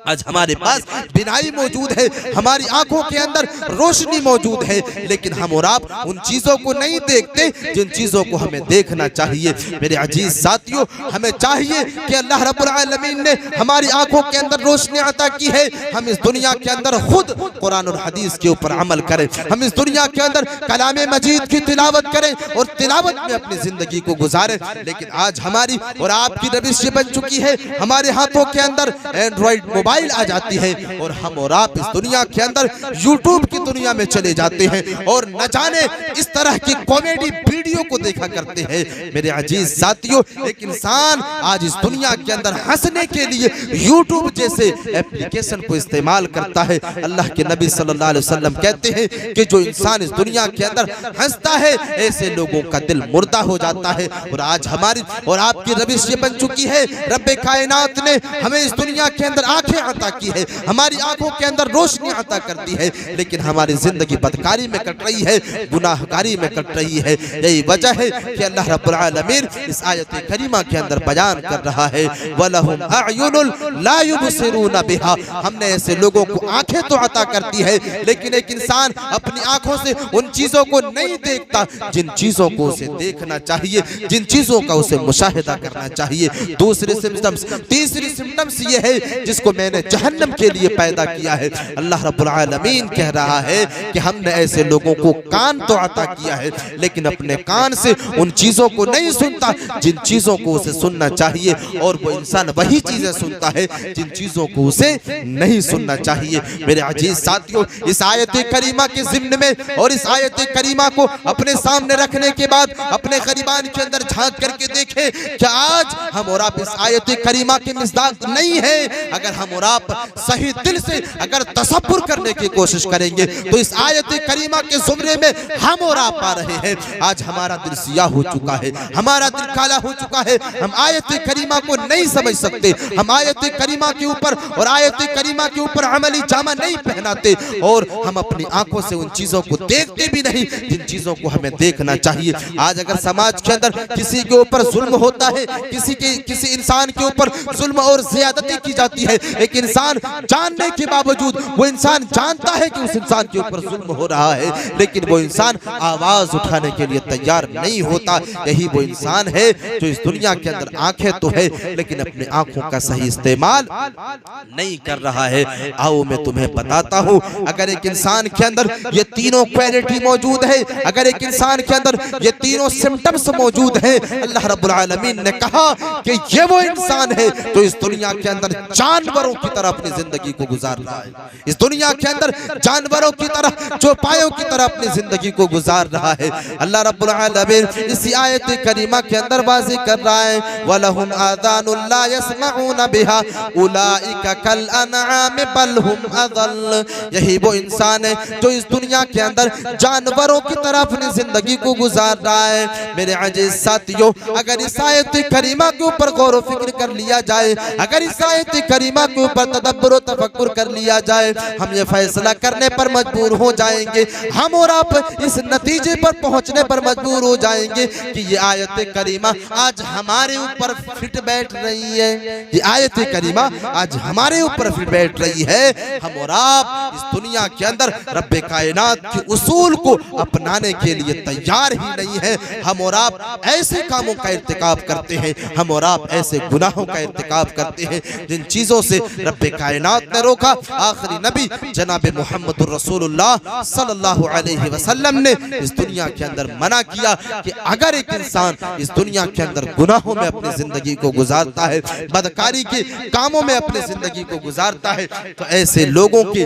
आज हमारे पास बिनाई मौजूद है, हमारी आंखों के अंदर रोशनी मौजूद है, लेकिन हम और आप उन चीजों को नहीं देखते जिन चीजों को हमें देखना चाहिए। मेरे अजीज साथियों, हमें चाहिए कि अल्लाह रब्बुल आलमीन ने हमारी आंखों के अंदर रोशनी अता की है, हम इस दुनिया के अंदर खुद कुरान और हदीस के ऊपर अमल करें, हम इस दुनिया के अंदर कलामे मजीद की तिलावत करें और तिलावत में अपनी जिंदगी को गुजारें। लेकिन आज हमारी और आपकी रविश ये बन चुकी है, हमारे हाथों के अंदर एंड्रॉइड मोबाइल आ जाती है और हम और आप इस दुनिया के अंदर यूट्यूब की दुनिया में चले जाते हैं और न जाने इस तरह की कॉमेडी वीडियो को देखा करते हैं। मेरे अजीज साथियों, एक इंसान आज इस दुनिया के अंदर हंसने के लिए यूट्यूब जैसे एप्लीकेशन को इस्तेमाल करता है। अल्लाह के नबी सल्लल्लाहु अलैहि वसल्लम कहते हैं कि जो इंसान इस दुनिया के अंदर हंसता है ऐसे लोगों का दिल मुर्दा हो जाता है। और आज हमारी और आपकी रविश ये बन चुकी है, रब्बे कायनात ने हमें इस दुनिया के अंदर आंखें अता की है, हमारी आंखों के अंदर रोशनी अता करती है, लेकिन हमारी जिंदगी बदकारी में कट रही है, गुनाहगारी में कट रही है। यही वजह है कि अल्लाह रब्बुल आलमीन इस आयत करीमा के अंदर बयान कर रहा है, वलहुम अयुनुल ला युबसिरूना बिहा, हमने ऐसे लोगों को आंखें तो अता करती है, लेकिन एक इंसान अपनी आंखों से उन चीजों को नहीं देखता जिन चीजों को उसे देखना चाहिए, जिन चीजों का उसे मुशाहिदा करना चाहिए। दूसरे सिम्टम्स, तीसरी सिम्टम्स ये है जिसको मैंने जहन्नम के लिए पैदा किया है। अल्लाह रब्बुल आलमीन कह रहा है कि हमने ऐसे लोगों को कान तो अता किया है, लेकिन अपने कान से उन चीजों को नहीं सुनता जिन चीजों को उसे सुनना चाहिए, और वो इंसान वही चीजें सुनता है जिन चीजों को उसे नहीं सुनना चाहिए। मेरे अजीज साथियों, इस आयत करीमा के ज़िम्न में और इस आयत करीमा को अपने सामने रखने के बाद अपने ग़रीबान के अंदर झांक करके देखें कि आज हम और आप इस आयत करीमा के मिस्दाक नहीं है। अगर हम और आप सही दिल से अगर तसव्वुर करने की कोशिश करेंगे तो इस आयत करीमा के ज़ुमरे में हम और आप आ रहे हैं। आज हमारा दिल सियाह हो चुका है, हमारा दिल काला हो चुका है, हम आयत करीमा को नहीं समझ सकते, हम आयत करीमा के ऊपर और आयत करीमा के ऊपर अमली जामा नहीं पहनाते, और हम अपनी आंखों से उन चीजों को देखते भी नहीं जिन चीजों को हमें देखना चाहिए। आज अगर समाज के अंदर किसी के ऊपर जुल्म होता है, किसी इंसान के ऊपर जुल्म और ज़्यादती की जाती है, एक इंसान जानने के बावजूद वो इंसान जानता है कि उस इंसान के ऊपर जुल्म हो रहा है, लेकिन वो इंसान आवाज उठाने के लिए तैयार नहीं होता। यही वो इंसान है जो इस दुनिया के अंदर आंखें तो है लेकिन अपनी आंखों का सही इस्तेमाल नहीं कर रहा है। आओ मैं तुम्हें बताता हूँ, अगर एक इंसान के अंदर ये तीनों क्वालिटी मौजूद है, अगर एक इंसान के अंदर ये तीनों सिम्टम्स मौजूद है, अल्लाह रब्बुल आलमीन ने कहा कि ये वो इंसान है जो इस दुनिया के अंदर जानवरों की तरह अपनी जिंदगी को गुजार रहा है, इस दुनिया के अंदर जानवरों की तरह, चौपायों की तरह अपनी जिंदगी को गुजार रहा है। अल्लाह रब्बुल आलमीन इसी आयत करीमा के अंदर वाज़ेह कर रहा है, वलहुम आज़ानुन ला यस्मऊना बिहा उलाइका कल अनआम बल हुम अज़ल। यही वो इंसान है जो इस दुनिया के अंदर जानवरों की तरह अपनी जिंदगी को गुजार रहा है। मेरे अजीज साथियों, अगर इस आयत करीमा के ऊपर गौर फिक्र कर लिया जाए, अगर इस आयत करीमा के ऊपर तदब्बुर और तफक्कुर कर लिया जाए, हम ये फैसला करने पर मजबूर हो जाएंगे, हम और आप इस नतीजे पर पहुंचने पर मजबूर हो जाएंगे कि ये आयत करीमा आज हमारे ऊपर फिट बैठ रही है, ये आयत करीमा आज हमारे ऊपर फिट बैठ रही है। हम और आप इस दुनिया के अंदर रब्बे कायनात के उसूल को अपनाने के लिए तैयार ही नहीं है। हम और आप ऐसे कामों का इर्तिकाब करते हैं, हम और आप ऐसे गुनाहों का इर्तिकाब करते हैं जिन चीजों से रब्बे कायनात ने रोका। आखिरी नबी जनाब मुहम्मदुर रसूलुल्लाह सल्लल्लाहु अलैहि वसल्लम ने इस दुनिया के अंदर मना किया कि अगर एक इंसान इस दुनिया के अंदर गुनाहों में अपनी जिंदगी को गुजारता है, बदकारी के कामों में अपनी जिंदगी को गुजारता है, तो ऐसे लोगों के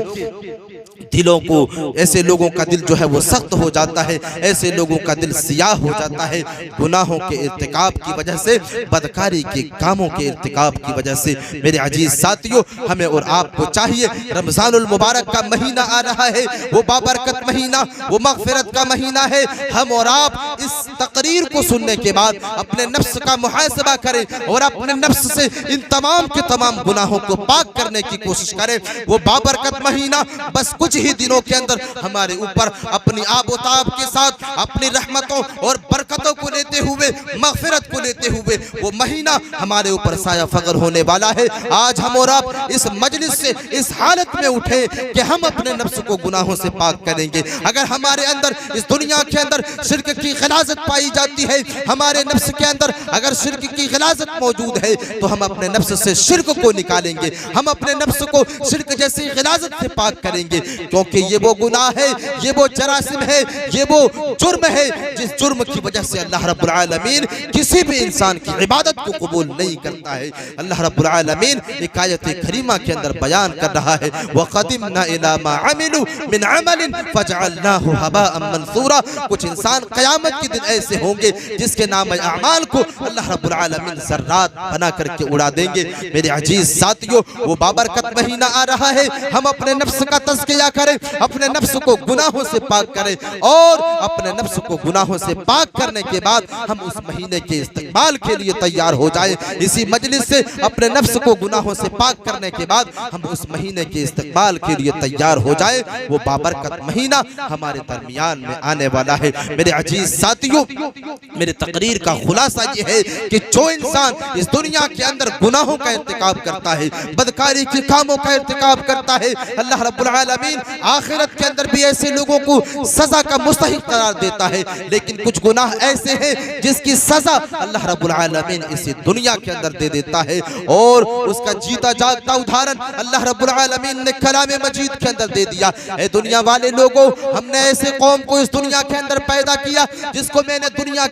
दिलों को, ऐसे लोगों का दिल जो है वो सख्त हो जाता है, ऐसे लोगों का दिल सियाह हो जाता है गुनाहों के इर्तिकाब की वजह से, बदकारी के कामों के इर्तिकाब की वजह से। मेरे अजीज साथियों, हमें और आपको चाहिए, रमजानुल मुबारक का महीना आ रहा है, वो बाबरकत महीना, वो मगफिरत का महीना है। हम और आप इस तकरीर को सुनने के बाद अपने नफ्स का मुहासबा करें और अपने नफ्स से इन तमाम के तमाम गुनाहों को पाक करने की कोशिश करें। वो बाबरकत महीना बस कुछ ही दिनों के अंदर हमारे ऊपर अपनी आबोताब के साथ अपनी रहमतों और बरकतों को लेते हुए, मगफिरत को लेते हुए वो महीना हमारे ऊपर साया फगर होने वाला है। आज हम और आप इस मजलिस से इस हालत में उठे कि हम अपने नफ्स को गुनाहों से पाक करेंगे। अगर हमारे अंदर इस दुनिया के अंदर शिर्क की गिलाज़त पाई जाती है, हमारे नफ्स के अंदर अगर शिर्क की गिलाज़त मौजूद है तो हम अपने नफ्स से शिर्क को निकालेंगे, हम अपने नफ्स को शिर्क जैसी गिलाज़त से पाक करेंगे, क्योंकि ये वो गुनाह है, ये वो जरासिम है, ये वो जुर्म है जिस जुर्म की वजह से अल्लाह रब्बुल आलमीन किसी भी इंसान की इबादत को कबूल नहीं करता है। अल्लाह रब्बुल आलमीन एक आयत करीमा के अंदर बयान कर रहा है, वक़दिमना इला मा अमिलू मिन अमलिन फजअलनाहु हबाअन मंसूरा। कुछ इंसान क़यामत के दिन ऐसे होंगे जिसके नाम अमाल को अल्लाह रब्बुल आलमीन ज़र्रात बना करके उड़ा देंगे। मेरे अजीज साथियों, वो बाबरकत महीना आ रहा है, हम अपने नफ्स का तज़किया करें, अपने नफ्स को गुनाहों से पाक करें और अपने नफ्स को गुनाहों से पाक करने के बाद हम उस महीने के इस्तकबाल के लिए तैयार हो जाए। इसी मजलिस से अपने नफ्स को गुनाहों से पाक करने के बाद हम उस महीने के इस्तकबाल के लिए तैयार हो जाए। वो बाबरकत महीना हमारे दरमियान में आने वाला है। मेरे अजीज साथियों, मेरे तकरीर का खुलासा ये है कि जो इंसान इस दुनिया के अंदर गुनाहों का इर्तिकाब करता है, बदकारी के कामों का इर्तिकाब करता है, अल्लाह रब्बुल आलमीन आखिरत के अंदर भी ऐसे लोगों को सजा का मुस्तहिक करार देता है। लेकिन कुछ गुनाह ऐसे हैं जिसकी सजा अल्लाह रब्बुल आलमीन इसी दुनिया के अंदर दे देता है, और उसका जीता जागता उदाहरण अल्लाह रब्बुल आलमीन ने कलाम मजीद के अंदर दे दिया। ए दुनिया वाले लोगों, हमने ऐसे कौम को इस दुनिया के अंदर पैदा किया जिसको मैंने दुनिया